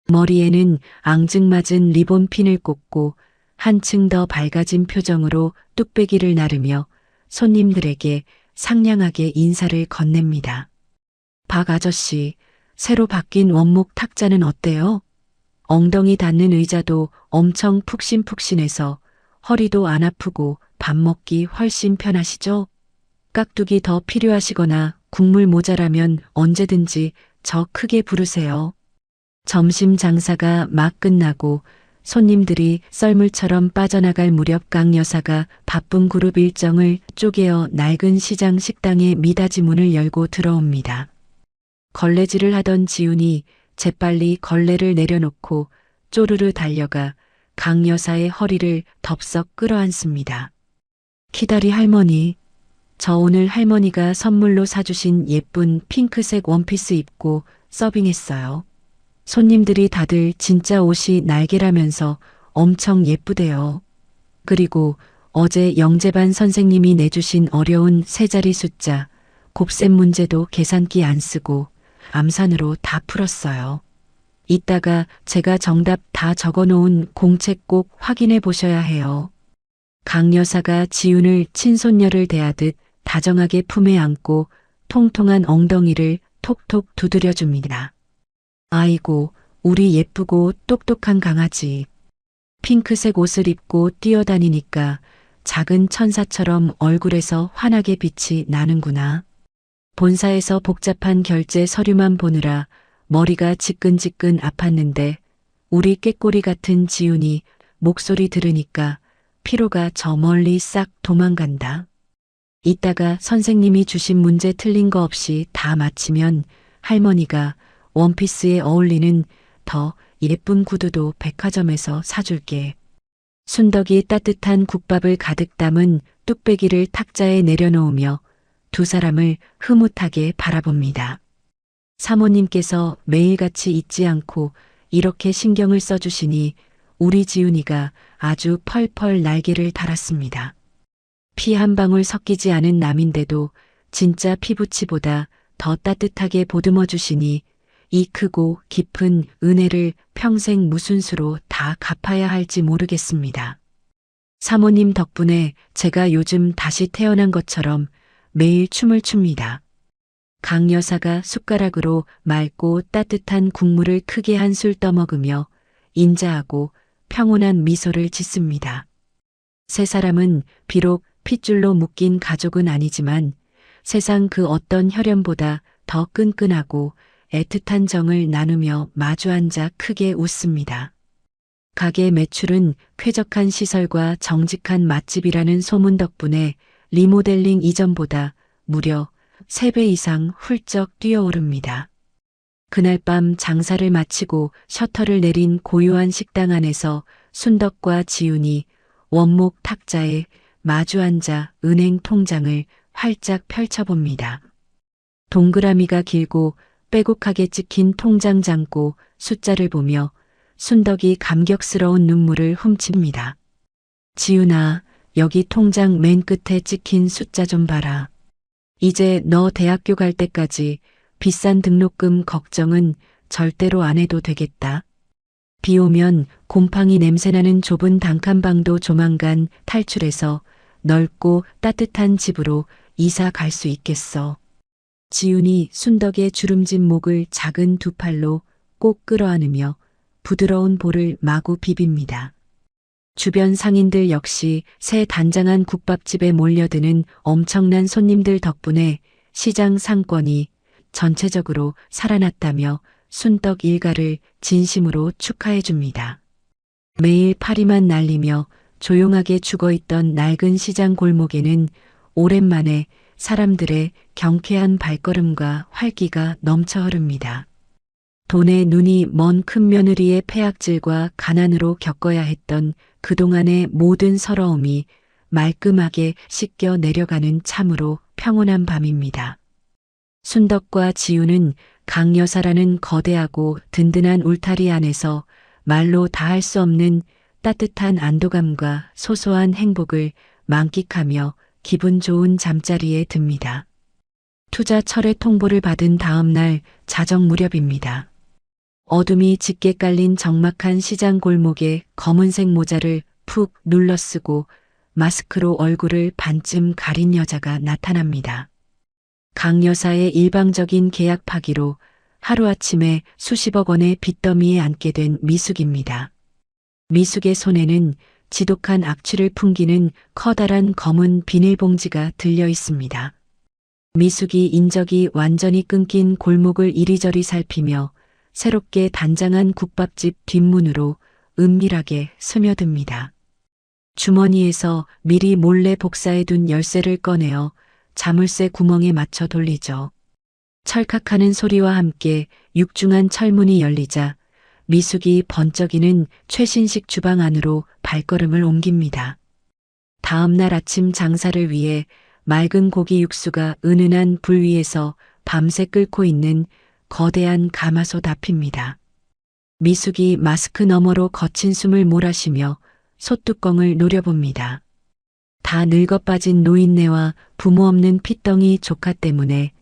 머리에는 앙증맞은 리본핀을 꽂고 한층 더 밝아진 표정으로 뚝배기를 나르며 손님들에게 상냥하게 인사를 건넵니다. 박 아저씨, 새로 바뀐 원목 탁자는 어때요? 엉덩이 닿는 의자도 엄청 푹신푹신해서 허리도 안 아프고 밥 먹기 훨씬 편하시죠? 깍두기 더 필요하시거나 국물 모자라면 언제든지 저 크게 부르세요. 점심 장사가 막 끝나고 손님들이 썰물처럼 빠져나갈 무렵 강 여사가 바쁜 그룹 일정을 쪼개어 낡은 시장 식당의 미닫이 문을 열고 들어옵니다. 걸레질을 하던 지훈이 재빨리 걸레를 내려놓고 쪼르르 달려가 강 여사의 허리를 덥석 끌어안습니다. 키다리 할머니, 저 오늘 할머니가 선물로 사주신 예쁜 핑크색 원피스 입고 서빙했어요. 손님들이 다들 진짜 옷이 날개라면서 엄청 예쁘대요. 그리고 어제 영재반 선생님이 내주신 어려운 세 자리 숫자, 곱셈 문제도 계산기 안 쓰고 암산으로 다 풀었어요. 이따가 제가 정답 다 적어놓은 공책 꼭 확인해 보셔야 해요. 강 여사가 지훈을 친손녀를 대하듯 다정하게 품에 안고 통통한 엉덩이를 톡톡 두드려줍니다. 아이고, 우리 예쁘고 똑똑한 강아지. 핑크색 옷을 입고 뛰어다니니까 작은 천사처럼 얼굴에서 환하게 빛이 나는구나. 본사에서 복잡한 결제 서류만 보느라 머리가 지끈지끈 아팠는데 우리 꾀꼬리 같은 지훈이 목소리 들으니까 피로가 저 멀리 싹 도망간다. 이따가 선생님이 주신 문제 틀린 거 없이 다 마치면 할머니가 원피스에 어울리는 더 예쁜 구두도 백화점에서 사줄게. 순덕이 따뜻한 국밥을 가득 담은 뚝배기를 탁자에 내려놓으며 두 사람을 흐뭇하게 바라봅니다. 사모님께서 매일같이 잊지 않고 이렇게 신경을 써주시니 우리 지훈이가 아주 펄펄 날개를 달았습니다. 피 한 방울 섞이지 않은 남인데도 진짜 피부치보다 더 따뜻하게 보듬어 주시니 이 크고 깊은 은혜를 평생 무슨 수로 다 갚아야 할지 모르겠습니다. 사모님 덕분에 제가 요즘 다시 태어난 것처럼 매일 춤을 춥니다. 강 여사가 숟가락으로 맑고 따뜻한 국물을 크게 한 술 떠먹으며 인자하고 평온한 미소를 짓습니다. 세 사람은 비록 핏줄로 묶인 가족은 아니지만 세상 그 어떤 혈연보다 더 끈끈하고 애틋한 정을 나누며 마주 앉아 크게 웃습니다. 가게 매출은 쾌적한 시설과 정직한 맛집이라는 소문 덕분에 리모델링 이전보다 무려 3배 이상 훌쩍 뛰어오릅니다. 그날 밤 장사를 마치고 셔터를 내린 고요한 식당 안에서 순덕과 지훈이 원목 탁자에 마주 앉아 은행 통장을 활짝 펼쳐봅니다. 동그라미가 길고 빼곡하게 찍힌 통장 잔고 숫자를 보며 순덕이 감격스러운 눈물을 훔칩니다. 지훈아, 여기 통장 맨 끝에 찍힌 숫자 좀 봐라. 이제 너 대학교 갈 때까지 비싼 등록금 걱정은 절대로 안 해도 되겠다. 비 오면 곰팡이 냄새나는 좁은 단칸방도 조만간 탈출해서 넓고 따뜻한 집으로 이사 갈 수 있겠어. 지훈이 순덕의 주름진 목을 작은 두 팔로 꼭 끌어안으며 부드러운 볼을 마구 비빕니다. 주변 상인들 역시 새 단장한 국밥집에 몰려드는 엄청난 손님들 덕분에 시장 상권이 전체적으로 살아났다며 순덕 일가를 진심으로 축하해 줍니다. 매일 파리만 날리며 조용하게 죽어있던 낡은 시장 골목에는 오랜만에 사람들의 경쾌한 발걸음과 활기가 넘쳐 흐릅니다. 돈에 눈이 먼 큰며느리의 폐악질과 가난으로 겪어야 했던 그동안의 모든 서러움이 말끔하게 씻겨 내려가는 참으로 평온한 밤입니다. 순덕과 지훈은 강여사라는 거대하고 든든한 울타리 안에서 말로 다할 수 없는 따뜻한 안도감과 소소한 행복을 만끽하며 기분 좋은 잠자리에 듭니다. 투자 철회 통보를 받은 다음 날 자정 무렵입니다. 어둠이 짙게 깔린 적막한 시장 골목에 검은색 모자를 푹 눌러쓰고 마스크로 얼굴을 반쯤 가린 여자가 나타납니다. 강 여사의 일방적인 계약 파기로 하루아침에 수십억 원의 빚더미에 앉게 된 미숙입니다. 미숙의 손에는 지독한 악취를 풍기는 커다란 검은 비닐봉지가 들려 있습니다. 미숙이 인적이 완전히 끊긴 골목을 이리저리 살피며 새롭게 단장한 국밥집 뒷문으로 은밀하게 스며듭니다. 주머니에서 미리 몰래 복사해둔 열쇠를 꺼내어 자물쇠 구멍에 맞춰 돌리죠. 철칵하는 소리와 함께 육중한 철문이 열리자 미숙이 번쩍이는 최신식 주방 안으로 발걸음을 옮깁니다. 다음 날 아침 장사를 위해 맑은 고기 육수가 은은한 불 위에서 밤새 끓고 있는 거대한 가마솥 앞입니다. 미숙이 마스크 너머로 거친 숨을 몰아쉬며 솥뚜껑을 노려봅니다. 다 늙어빠진 노인네와 부모 없는 핏덩이 조카 때문에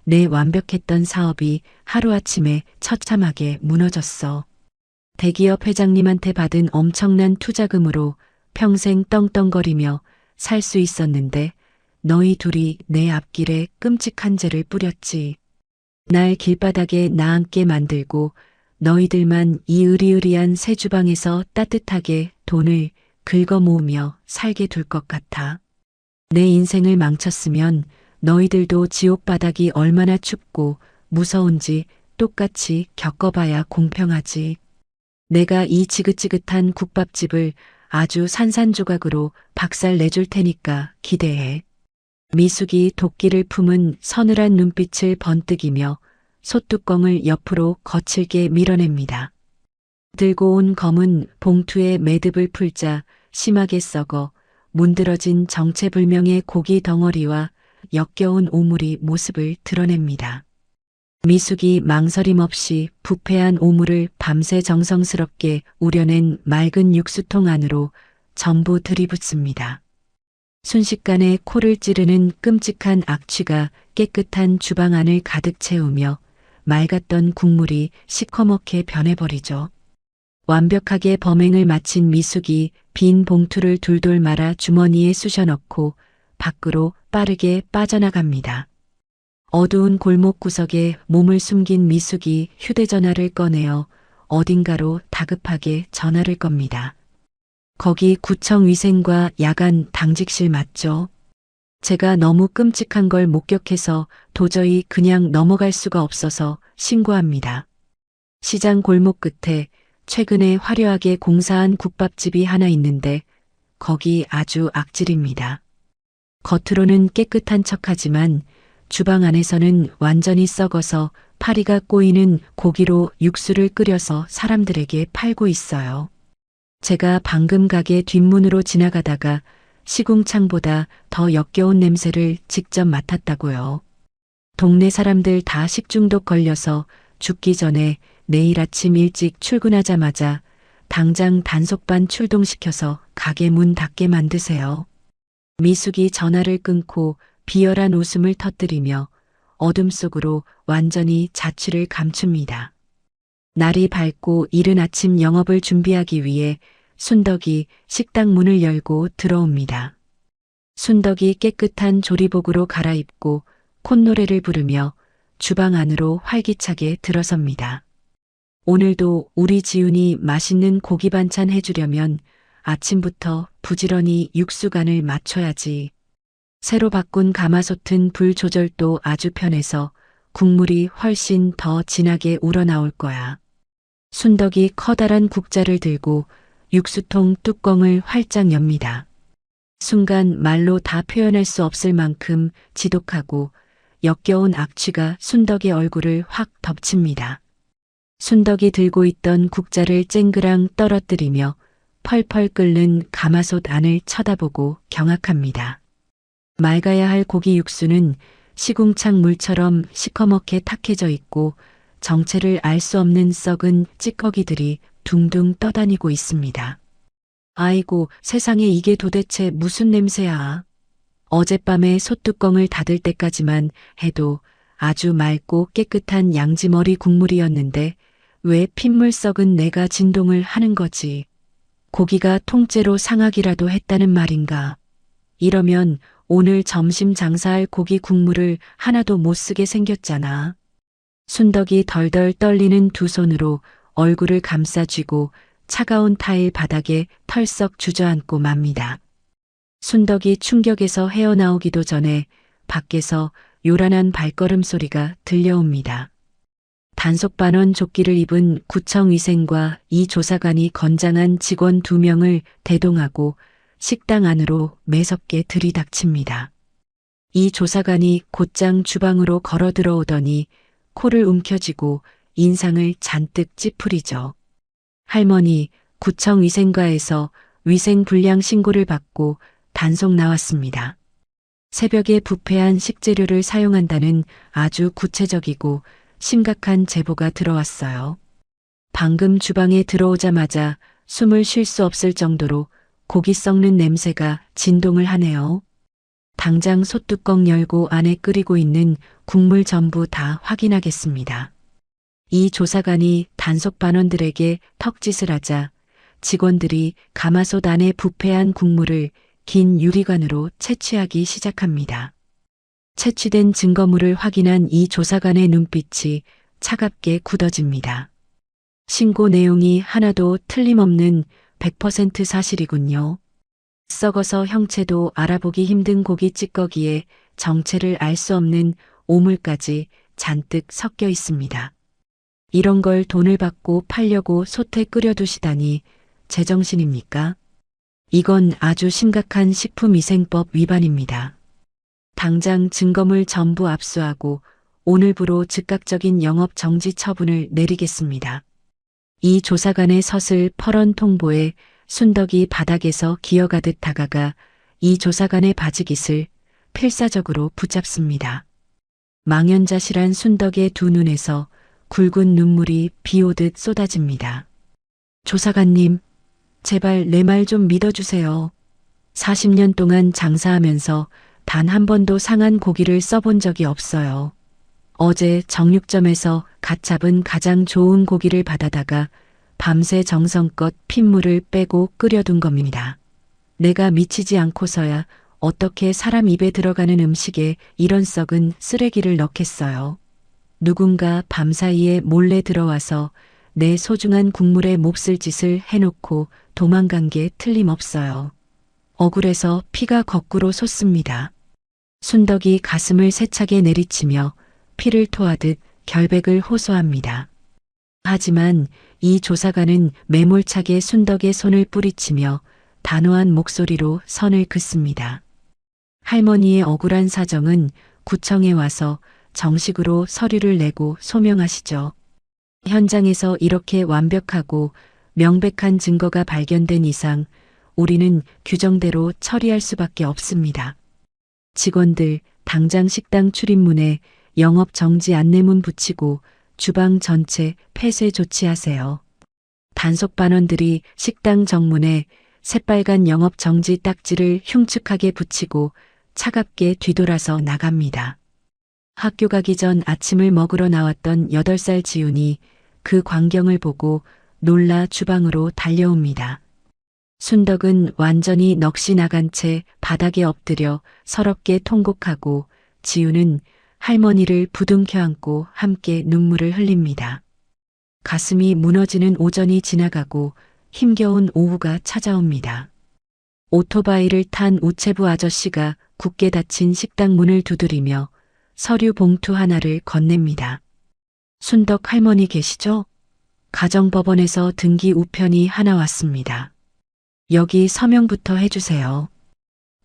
내 완벽했던 사업이 하루아침에 처참하게 무너졌어. 대기업 회장님한테 받은 엄청난 투자금으로 평생 떵떵거리며 살 수 있었는데 너희 둘이 내 앞길에 끔찍한 죄를 뿌렸지. 날 길바닥에 나앉게 만들고 너희들만 이 으리으리한 새 주방에서 따뜻하게 돈을 긁어 모으며 살게 둘 것 같아. 내 인생을 망쳤으면 너희들도 지옥 바닥이 얼마나 춥고 무서운지 똑같이 겪어봐야 공평하지. 내가 이 지긋지긋한 국밥집을 아주 산산조각으로 박살 내줄 테니까 기대해. 미숙이 도끼를 품은 서늘한 눈빛을 번뜩이며 솥뚜껑을 옆으로 거칠게 밀어냅니다. 들고 온 검은 봉투에 매듭을 풀자 심하게 썩어 문드러진 정체불명의 고기 덩어리와 역겨운 오물이 모습을 드러냅니다. 미숙이 망설임 없이 부패한 오물을 밤새 정성스럽게 우려낸 맑은 육수통 안으로 전부 들이붓습니다. 순식간에 코를 찌르는 끔찍한 악취가 깨끗한 주방 안을 가득 채우며 맑았던 국물이 시커멓게 변해버리죠. 완벽하게 범행을 마친 미숙이 빈 봉투를 둘둘 말아 주머니에 쑤셔넣고 밖으로 빠르게 빠져나갑니다. 어두운 골목 구석에 몸을 숨긴 미숙이 휴대전화를 꺼내어 어딘가로 다급하게 전화를 겁니다. 거기 구청 위생과 야간 당직실 맞죠? 제가 너무 끔찍한 걸 목격해서 도저히 그냥 넘어갈 수가 없어서 신고합니다. 시장 골목 끝에 최근에 화려하게 공사한 국밥집이 하나 있는데 거기 아주 악질입니다. 겉으로는 깨끗한 척하지만 주방 안에서는 완전히 썩어서 파리가 꼬이는 고기로 육수를 끓여서 사람들에게 팔고 있어요. 제가 방금 가게 뒷문으로 지나가다가 시궁창보다 더 역겨운 냄새를 직접 맡았다고요. 동네 사람들 다 식중독 걸려서 죽기 전에 내일 아침 일찍 출근하자마자 당장 단속반 출동시켜서 가게 문 닫게 만드세요. 미숙이 전화를 끊고 비열한 웃음을 터뜨리며 어둠 속으로 완전히 자취를 감춥니다. 날이 밝고 이른 아침 영업을 준비하기 위해 순덕이 식당 문을 열고 들어옵니다. 순덕이 깨끗한 조리복으로 갈아입고 콧노래를 부르며 주방 안으로 활기차게 들어섭니다. 오늘도 우리 지훈이 맛있는 고기 반찬 해주려면 아침부터 부지런히 육수간을 맞춰야지. 새로 바꾼 가마솥은 불 조절도 아주 편해서 국물이 훨씬 더 진하게 우러나올 거야. 순덕이 커다란 국자를 들고 육수통 뚜껑을 활짝 엽니다. 순간 말로 다 표현할 수 없을 만큼 지독하고 역겨운 악취가 순덕의 얼굴을 확 덮칩니다. 순덕이 들고 있던 국자를 쨍그랑 떨어뜨리며 펄펄 끓는 가마솥 안을 쳐다보고 경악합니다. 맑아야 할 고기 육수는 시궁창 물처럼 시커멓게 탁해져 있고 정체를 알 수 없는 썩은 찌꺼기들이 둥둥 떠다니고 있습니다. 아이고, 세상에 이게 도대체 무슨 냄새야. 어젯밤에 솥뚜껑을 닫을 때까지만 해도 아주 맑고 깨끗한 양지머리 국물이었는데 왜 핏물 썩은 내가 진동을 하는 거지. 고기가 통째로 상하기라도 했다는 말인가. 이러면 오늘 점심 장사할 고기 국물을 하나도 못 쓰게 생겼잖아. 순덕이 덜덜 떨리는 두 손으로 얼굴을 감싸쥐고 차가운 타일 바닥에 털썩 주저앉고 맙니다. 순덕이 충격에서 헤어나오기도 전에 밖에서 요란한 발걸음 소리가 들려옵니다. 단속반원 조끼를 입은 구청위생과 이 조사관이 건장한 직원 2명을 대동하고 식당 안으로 매섭게 들이닥칩니다. 이 조사관이 곧장 주방으로 걸어 들어오더니 코를 움켜쥐고 인상을 잔뜩 찌푸리죠. 할머니, 구청위생과에서 위생불량 신고를 받고 단속 나왔습니다. 새벽에 부패한 식재료를 사용한다는 아주 구체적이고 심각한 제보가 들어왔어요. 방금 주방에 들어오자마자 숨을 쉴 수 없을 정도로 고기 썩는 냄새가 진동을 하네요. 당장 솥뚜껑 열고 안에 끓이고 있는 국물 전부 다 확인하겠습니다. 이 조사관이 단속반원들에게 턱짓을 하자 직원들이 가마솥 안에 부패한 국물을 긴 유리관으로 채취하기 시작합니다. 채취된 증거물을 확인한 이 조사관의 눈빛이 차갑게 굳어집니다. 신고 내용이 하나도 틀림없는 100% 사실이군요. 썩어서 형체도 알아보기 힘든 고기 찌꺼기에 정체를 알 수 없는 오물까지 잔뜩 섞여 있습니다. 이런 걸 돈을 받고 팔려고 솥에 끓여두시다니 제정신입니까? 이건 아주 심각한 식품위생법 위반입니다. 당장 증거물 전부 압수하고 오늘부로 즉각적인 영업 정지 처분을 내리겠습니다. 이 조사관의 서슬 퍼런 통보에 순덕이 바닥에서 기어가듯 다가가 이 조사관의 바지깃을 필사적으로 붙잡습니다. 망연자실한 순덕의 두 눈에서 굵은 눈물이 비오듯 쏟아집니다. 조사관님, 제발 내 말 좀 믿어주세요. 40년 동안 장사하면서 단 한 번도 상한 고기를 써본 적이 없어요. 어제 정육점에서 갓 잡은 가장 좋은 고기를 받아다가 밤새 정성껏 핏물을 빼고 끓여둔 겁니다. 내가 미치지 않고서야 어떻게 사람 입에 들어가는 음식에 이런 썩은 쓰레기를 넣겠어요. 누군가 밤사이에 몰래 들어와서 내 소중한 국물에 몹쓸 짓을 해놓고 도망간 게 틀림없어요. 억울해서 피가 거꾸로 솟습니다. 순덕이 가슴을 세차게 내리치며 피를 토하듯 결백을 호소합니다. 하지만 이 조사관은 매몰차게 순덕의 손을 뿌리치며 단호한 목소리로 선을 긋습니다. 할머니의 억울한 사정은 구청에 와서 정식으로 서류를 내고 소명하시죠. 현장에서 이렇게 완벽하고 명백한 증거가 발견된 이상 우리는 규정대로 처리할 수밖에 없습니다. 직원들 당장 식당 출입문에 영업 정지 안내문 붙이고 주방 전체 폐쇄 조치하세요. 단속 반원들이 식당 정문에 새빨간 영업 정지 딱지를 흉측하게 붙이고 차갑게 뒤돌아서 나갑니다. 학교 가기 전 아침을 먹으러 나왔던 8살 지훈이 그 광경을 보고 놀라 주방으로 달려옵니다. 순덕은 완전히 넋이 나간 채 바닥에 엎드려 서럽게 통곡하고 지훈은 할머니를 부둥켜 안고 함께 눈물을 흘립니다. 가슴이 무너지는 오전이 지나가고 힘겨운 오후가 찾아옵니다. 오토바이를 탄 우체부 아저씨가 굳게 닫힌 식당 문을 두드리며 서류 봉투 하나를 건넵니다. 순덕 할머니 계시죠? 가정법원에서 등기 우편이 하나 왔습니다. 여기 서명부터 해주세요.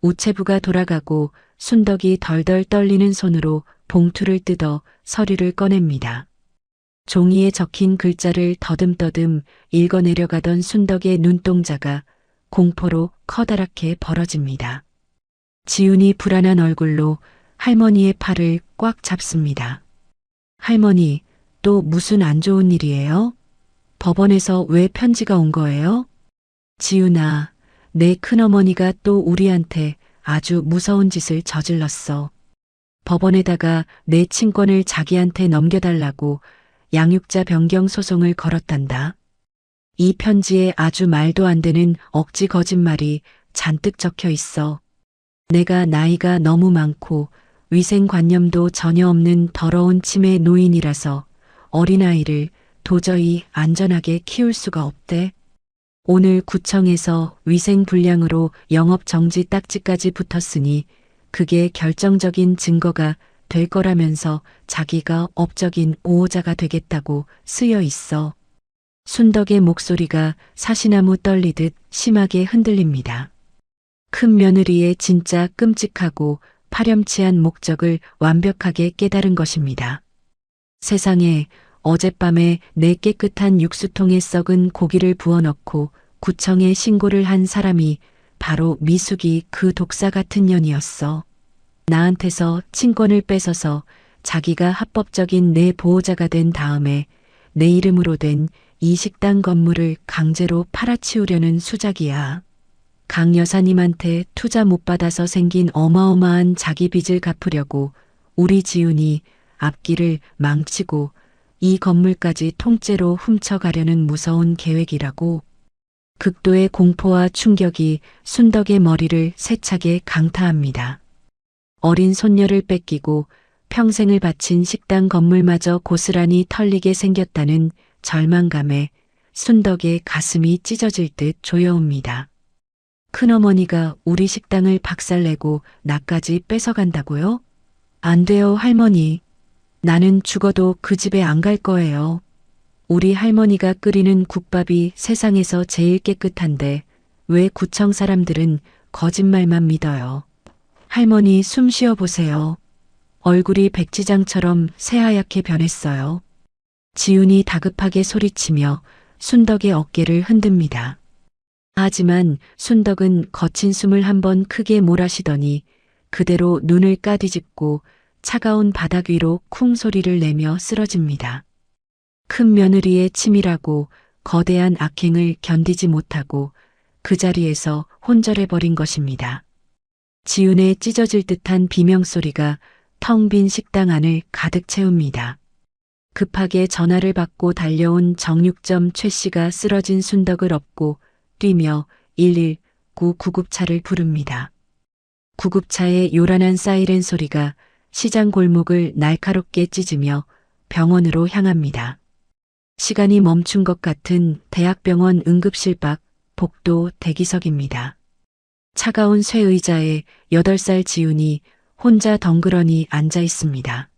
우체부가 돌아가고 순덕이 덜덜 떨리는 손으로 봉투를 뜯어 서류를 꺼냅니다. 종이에 적힌 글자를 더듬더듬 읽어내려가던 순덕의 눈동자가 공포로 커다랗게 벌어집니다. 지훈이 불안한 얼굴로 할머니의 팔을 꽉 잡습니다. 할머니, 또 무슨 안 좋은 일이에요? 법원에서 왜 편지가 온 거예요? 지훈아, 내 큰어머니가 또 우리한테 아주 무서운 짓을 저질렀어. 법원에다가 내 친권을 자기한테 넘겨달라고 양육자 변경 소송을 걸었단다. 이 편지에 아주 말도 안 되는 억지 거짓말이 잔뜩 적혀 있어. 내가 나이가 너무 많고 위생관념도 전혀 없는 더러운 치매 노인이라서 어린아이를 도저히 안전하게 키울 수가 없대. 오늘 구청에서 위생불량으로 영업정지 딱지까지 붙었으니 그게 결정적인 증거가 될 거라면서 자기가 업적인 오호자가 되겠다고 쓰여 있어. 순덕의 목소리가 사시나무 떨리듯 심하게 흔들립니다. 큰 며느리의 진짜 끔찍하고 파렴치한 목적을 완벽하게 깨달은 것입니다. 세상에 어젯밤에 내 깨끗한 육수통에 썩은 고기를 부어넣고 구청에 신고를 한 사람이 바로 미숙이 그 독사 같은 년이었어. 나한테서 친권을 뺏어서 자기가 합법적인 내 보호자가 된 다음에 내 이름으로 된 이 식당 건물을 강제로 팔아치우려는 수작이야. 강 여사님한테 투자 못 받아서 생긴 어마어마한 자기 빚을 갚으려고 우리 지훈이 앞길을 망치고 이 건물까지 통째로 훔쳐가려는 무서운 계획이라고. 극도의 공포와 충격이 순덕의 머리를 세차게 강타합니다. 어린 손녀를 뺏기고 평생을 바친 식당 건물마저 고스란히 털리게 생겼다는 절망감에 순덕의 가슴이 찢어질 듯 조여옵니다. 큰어머니가 우리 식당을 박살내고 나까지 뺏어간다고요? 안 돼요, 할머니. 나는 죽어도 그 집에 안 갈 거예요. 우리 할머니가 끓이는 국밥이 세상에서 제일 깨끗한데 왜 구청 사람들은 거짓말만 믿어요. 할머니 숨 쉬어 보세요. 얼굴이 백지장처럼 새하얗게 변했어요. 지훈이 다급하게 소리치며 순덕의 어깨를 흔듭니다. 하지만 순덕은 거친 숨을 한번 크게 몰아쉬더니 그대로 눈을 까디집고 차가운 바닥 위로 쿵 소리를 내며 쓰러집니다. 큰 며느리의 치밀하고 거대한 악행을 견디지 못하고 그 자리에서 혼절해버린 것입니다. 지훈의 찢어질 듯한 비명소리가 텅 빈 식당 안을 가득 채웁니다. 급하게 전화를 받고 달려온 정육점 최 씨가 쓰러진 순덕을 업고 뛰며 119 구급차를 부릅니다. 구급차의 요란한 사이렌 소리가 시장 골목을 날카롭게 찢으며 병원으로 향합니다. 시간이 멈춘 것 같은 대학병원 응급실 밖 복도 대기석입니다. 차가운 쇠의자에 8살 지훈이 혼자 덩그러니 앉아 있습니다.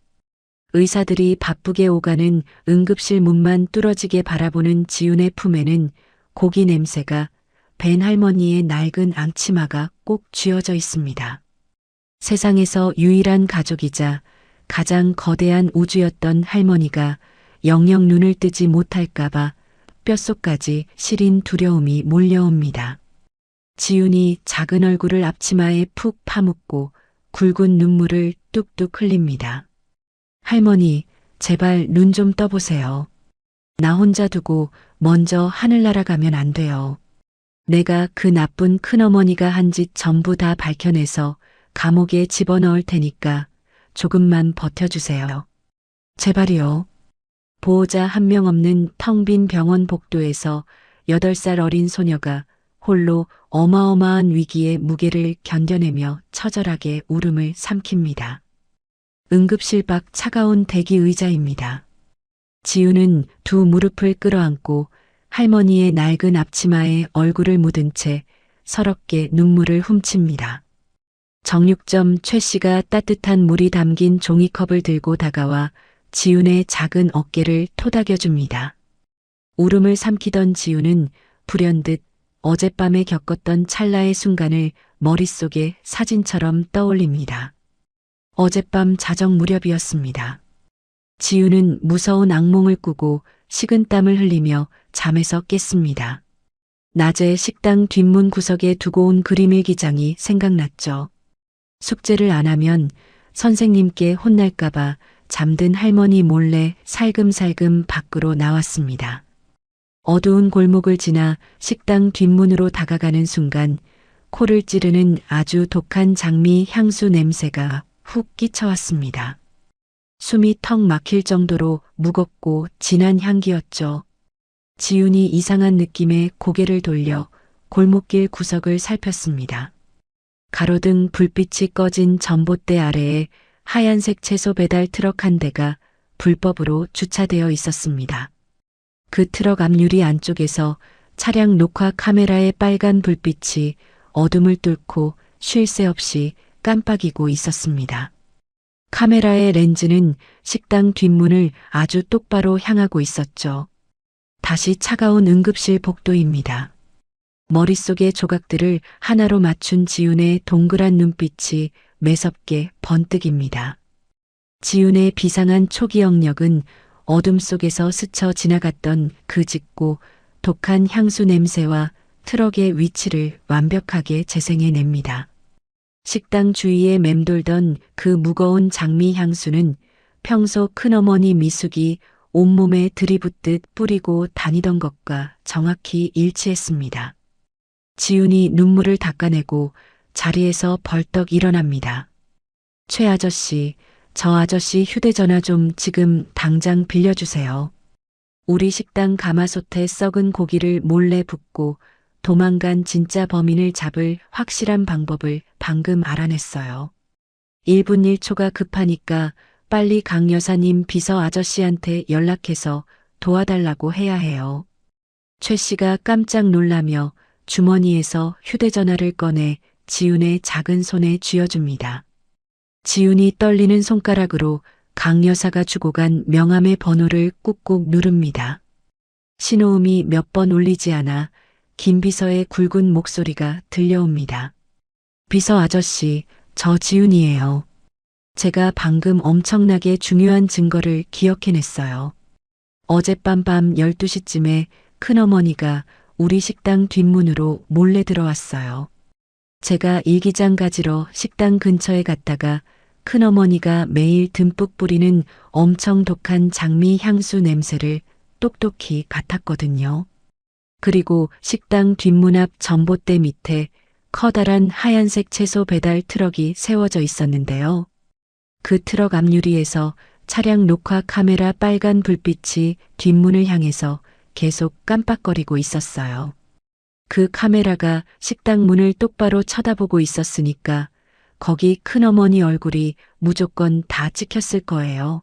의사들이 바쁘게 오가는 응급실 문만 뚫어지게 바라보는 지훈의 품에는 고기 냄새가 벤 할머니의 낡은 앙치마가 꼭 쥐어져 있습니다. 세상에서 유일한 가족이자 가장 거대한 우주였던 할머니가 영영 눈을 뜨지 못할까봐 뼛속까지 시린 두려움이 몰려옵니다. 지훈이 작은 얼굴을 앞치마에 푹 파묻고 굵은 눈물을 뚝뚝 흘립니다. 할머니, 제발 눈 좀 떠보세요. 나 혼자 두고 먼저 하늘 날아가면 안 돼요. 내가 그 나쁜 큰어머니가 한 짓 전부 다 밝혀내서 감옥에 집어넣을 테니까 조금만 버텨주세요. 제발이요. 보호자 한 명 없는 텅 빈 병원 복도에서 8살 어린 소녀가 홀로 어마어마한 위기의 무게를 견뎌내며 처절하게 울음을 삼킵니다. 응급실 밖 차가운 대기 의자입니다. 지우는 두 무릎을 끌어안고 할머니의 낡은 앞치마에 얼굴을 묻은 채 서럽게 눈물을 훔칩니다. 정육점 최 씨가 따뜻한 물이 담긴 종이컵을 들고 다가와 지훈의 작은 어깨를 토닥여줍니다. 울음을 삼키던 지훈은 불현듯 어젯밤에 겪었던 찰나의 순간을 머릿속에 사진처럼 떠올립니다. 어젯밤 자정 무렵이었습니다. 지훈은 무서운 악몽을 꾸고 식은땀을 흘리며 잠에서 깼습니다. 낮에 식당 뒷문 구석에 두고 온 그림일기장이 생각났죠. 숙제를 안 하면 선생님께 혼날까봐 잠든 할머니 몰래 살금살금 밖으로 나왔습니다. 어두운 골목을 지나 식당 뒷문으로 다가가는 순간 코를 찌르는 아주 독한 장미 향수 냄새가 훅 끼쳐왔습니다. 숨이 턱 막힐 정도로 무겁고 진한 향기였죠. 지훈이 이상한 느낌에 고개를 돌려 골목길 구석을 살폈습니다. 가로등 불빛이 꺼진 전봇대 아래에 하얀색 채소 배달 트럭 한 대가 불법으로 주차되어 있었습니다. 그 트럭 앞유리 안쪽에서 차량 녹화 카메라의 빨간 불빛이 어둠을 뚫고 쉴 새 없이 깜빡이고 있었습니다. 카메라의 렌즈는 식당 뒷문을 아주 똑바로 향하고 있었죠. 다시 차가운 응급실 복도입니다. 머릿속의 조각들을 하나로 맞춘 지훈의 동그란 눈빛이 매섭게 번뜩입니다. 지훈의 비상한 초기억력은 어둠 속에서 스쳐 지나갔던 그 짙고 독한 향수 냄새와 트럭의 위치를 완벽하게 재생해냅니다. 식당 주위에 맴돌던 그 무거운 장미 향수는 평소 큰어머니 미숙이 온몸에 들이붓듯 뿌리고 다니던 것과 정확히 일치했습니다. 지훈이 눈물을 닦아내고 자리에서 벌떡 일어납니다. 최 아저씨, 저 아저씨 휴대전화 좀 지금 당장 빌려주세요. 우리 식당 가마솥에 썩은 고기를 몰래 붓고 도망간 진짜 범인을 잡을 확실한 방법을 방금 알아냈어요. 1분 1초가 급하니까 빨리 강 여사님 비서 아저씨한테 연락해서 도와달라고 해야 해요. 최 씨가 깜짝 놀라며 주머니에서 휴대전화를 꺼내 지훈의 작은 손에 쥐어줍니다. 지훈이 떨리는 손가락으로 강 여사가 주고 간 명함의 번호를 꾹꾹 누릅니다. 신호음이 몇 번 울리지 않아 김 비서의 굵은 목소리가 들려옵니다. 비서 아저씨, 저 지훈이에요. 제가 방금 엄청나게 중요한 증거를 기억해냈어요. 어젯밤 밤 12시쯤에 큰어머니가 우리 식당 뒷문으로 몰래 들어왔어요. 제가 일기장 가지러 식당 근처에 갔다가 큰어머니가 매일 듬뿍 뿌리는 엄청 독한 장미 향수 냄새를 똑똑히 맡았거든요. 그리고 식당 뒷문 앞 전봇대 밑에 커다란 하얀색 채소 배달 트럭이 세워져 있었는데요. 그 트럭 앞유리에서 차량 녹화 카메라 빨간 불빛이 뒷문을 향해서 계속 깜빡거리고 있었어요. 그 카메라가 식당 문을 똑바로 쳐다보고 있었으니까 거기 큰어머니 얼굴이 무조건 다 찍혔을 거예요.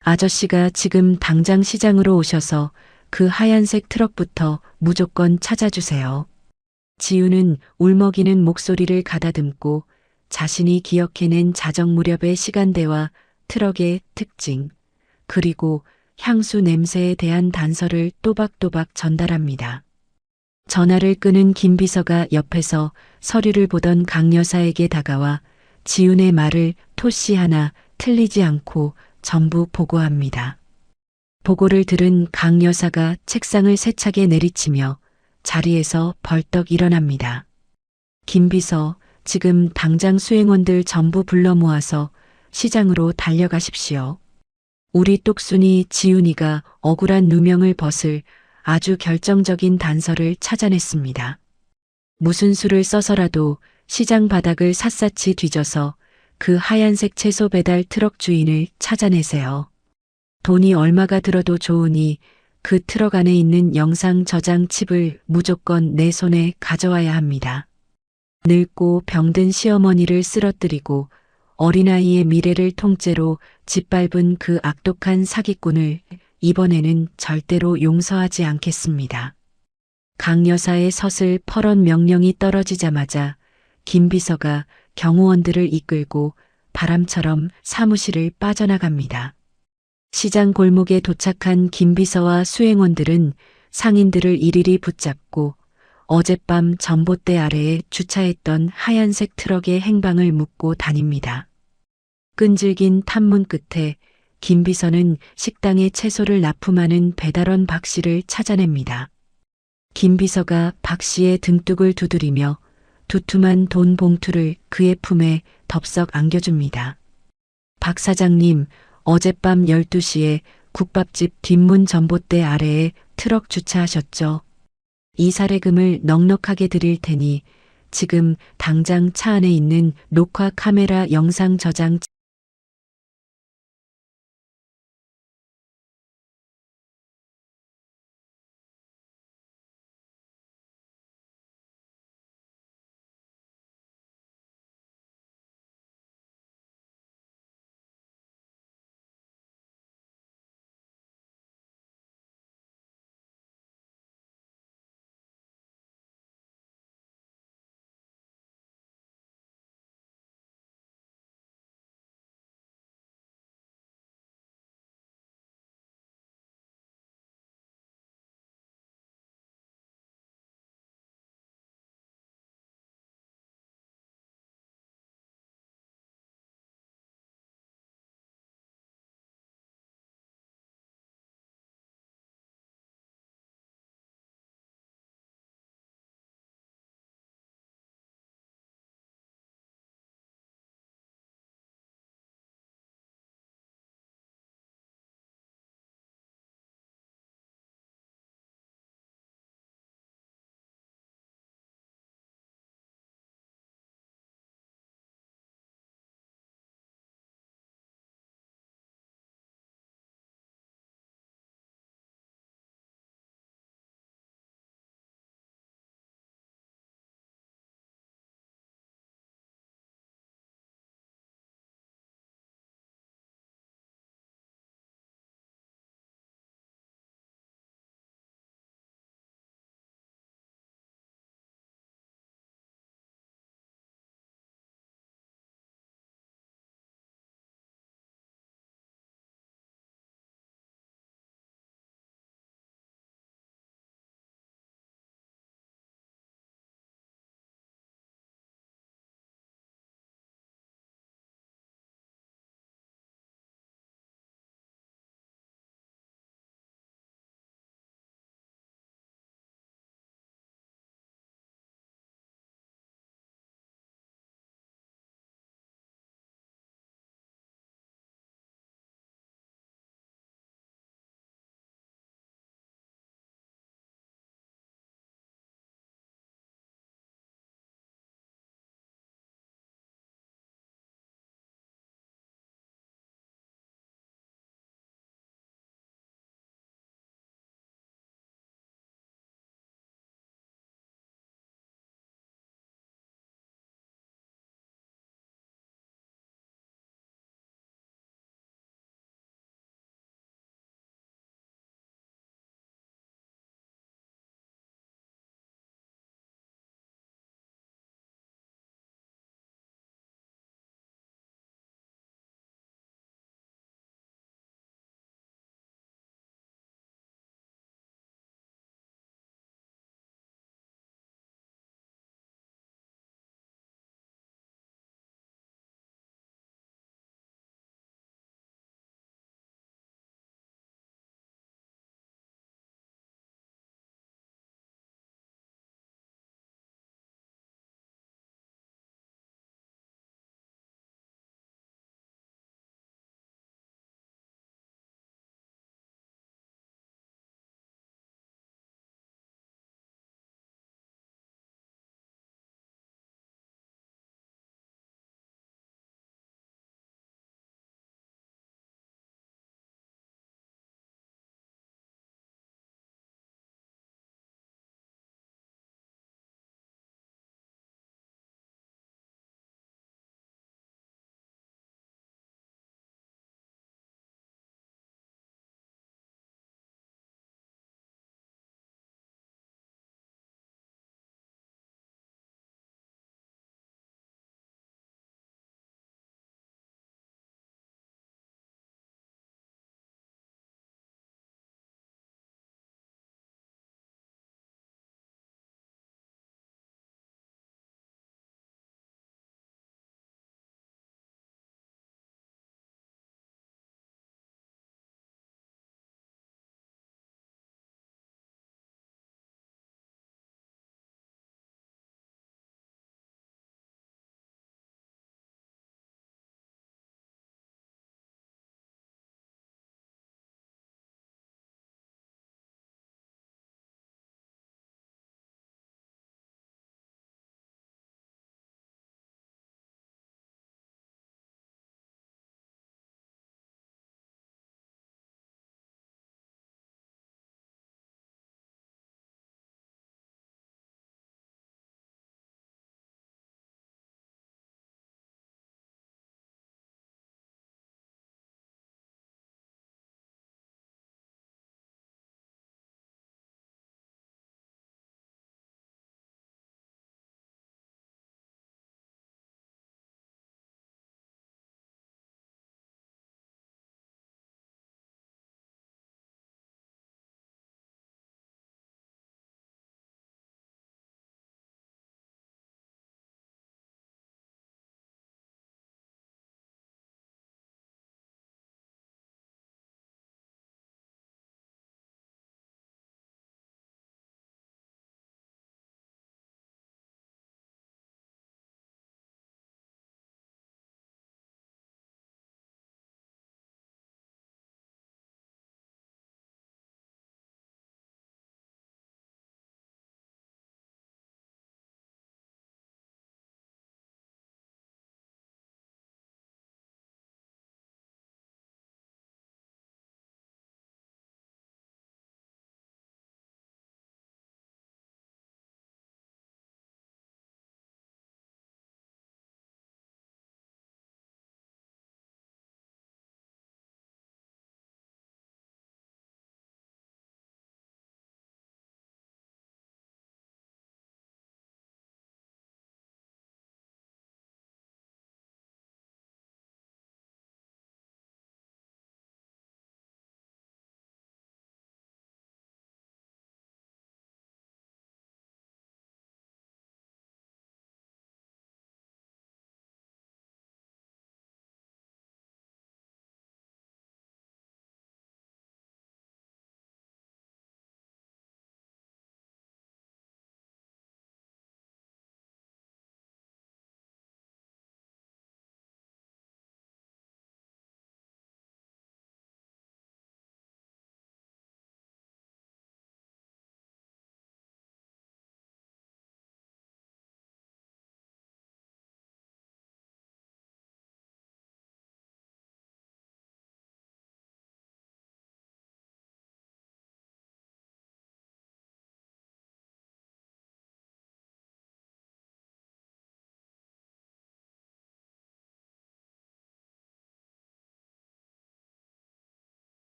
아저씨가 지금 당장 시장으로 오셔서 그 하얀색 트럭부터 무조건 찾아주세요. 지훈은 울먹이는 목소리를 가다듬고 자신이 기억해낸 자정 무렵의 시간대와 트럭의 특징, 그리고 향수 냄새에 대한 단서를 또박또박 전달합니다. 전화를 끄는 김 비서가 옆에서 서류를 보던 강 여사에게 다가와 지훈의 말을 토씨 하나 틀리지 않고 전부 보고합니다. 보고를 들은 강 여사가 책상을 세차게 내리치며 자리에서 벌떡 일어납니다. 김 비서, 지금 당장 수행원들 전부 불러 모아서 시장으로 달려가십시오. 우리 똑순이 지훈이가 억울한 누명을 벗을 아주 결정적인 단서를 찾아냈습니다. 무슨 수를 써서라도 시장 바닥을 샅샅이 뒤져서 그 하얀색 채소 배달 트럭 주인을 찾아내세요. 돈이 얼마가 들어도 좋으니 그 트럭 안에 있는 영상 저장 칩을 무조건 내 손에 가져와야 합니다. 늙고 병든 시어머니를 쓰러뜨리고 어린아이의 미래를 통째로 짓밟은 그 악독한 사기꾼을 이번에는 절대로 용서하지 않겠습니다. 강 여사의 서슬 퍼런 명령이 떨어지자마자 김 비서가 경호원들을 이끌고 바람처럼 사무실을 빠져나갑니다. 시장 골목에 도착한 김 비서와 수행원들은 상인들을 일일이 붙잡고 어젯밤 전봇대 아래에 주차했던 하얀색 트럭의 행방을 묻고 다닙니다. 끈질긴 탐문 끝에 김 비서는 식당에 채소를 납품하는 배달원 박 씨를 찾아냅니다. 김 비서가 박 씨의 등뚝을 두드리며 두툼한 돈 봉투를 그의 품에 덥석 안겨줍니다. 박 사장님, 어젯밤 12시에 국밥집 뒷문 전봇대 아래에 트럭 주차하셨죠? 이 사례금을 넉넉하게 드릴 테니 지금 당장 차 안에 있는 녹화 카메라 영상 저장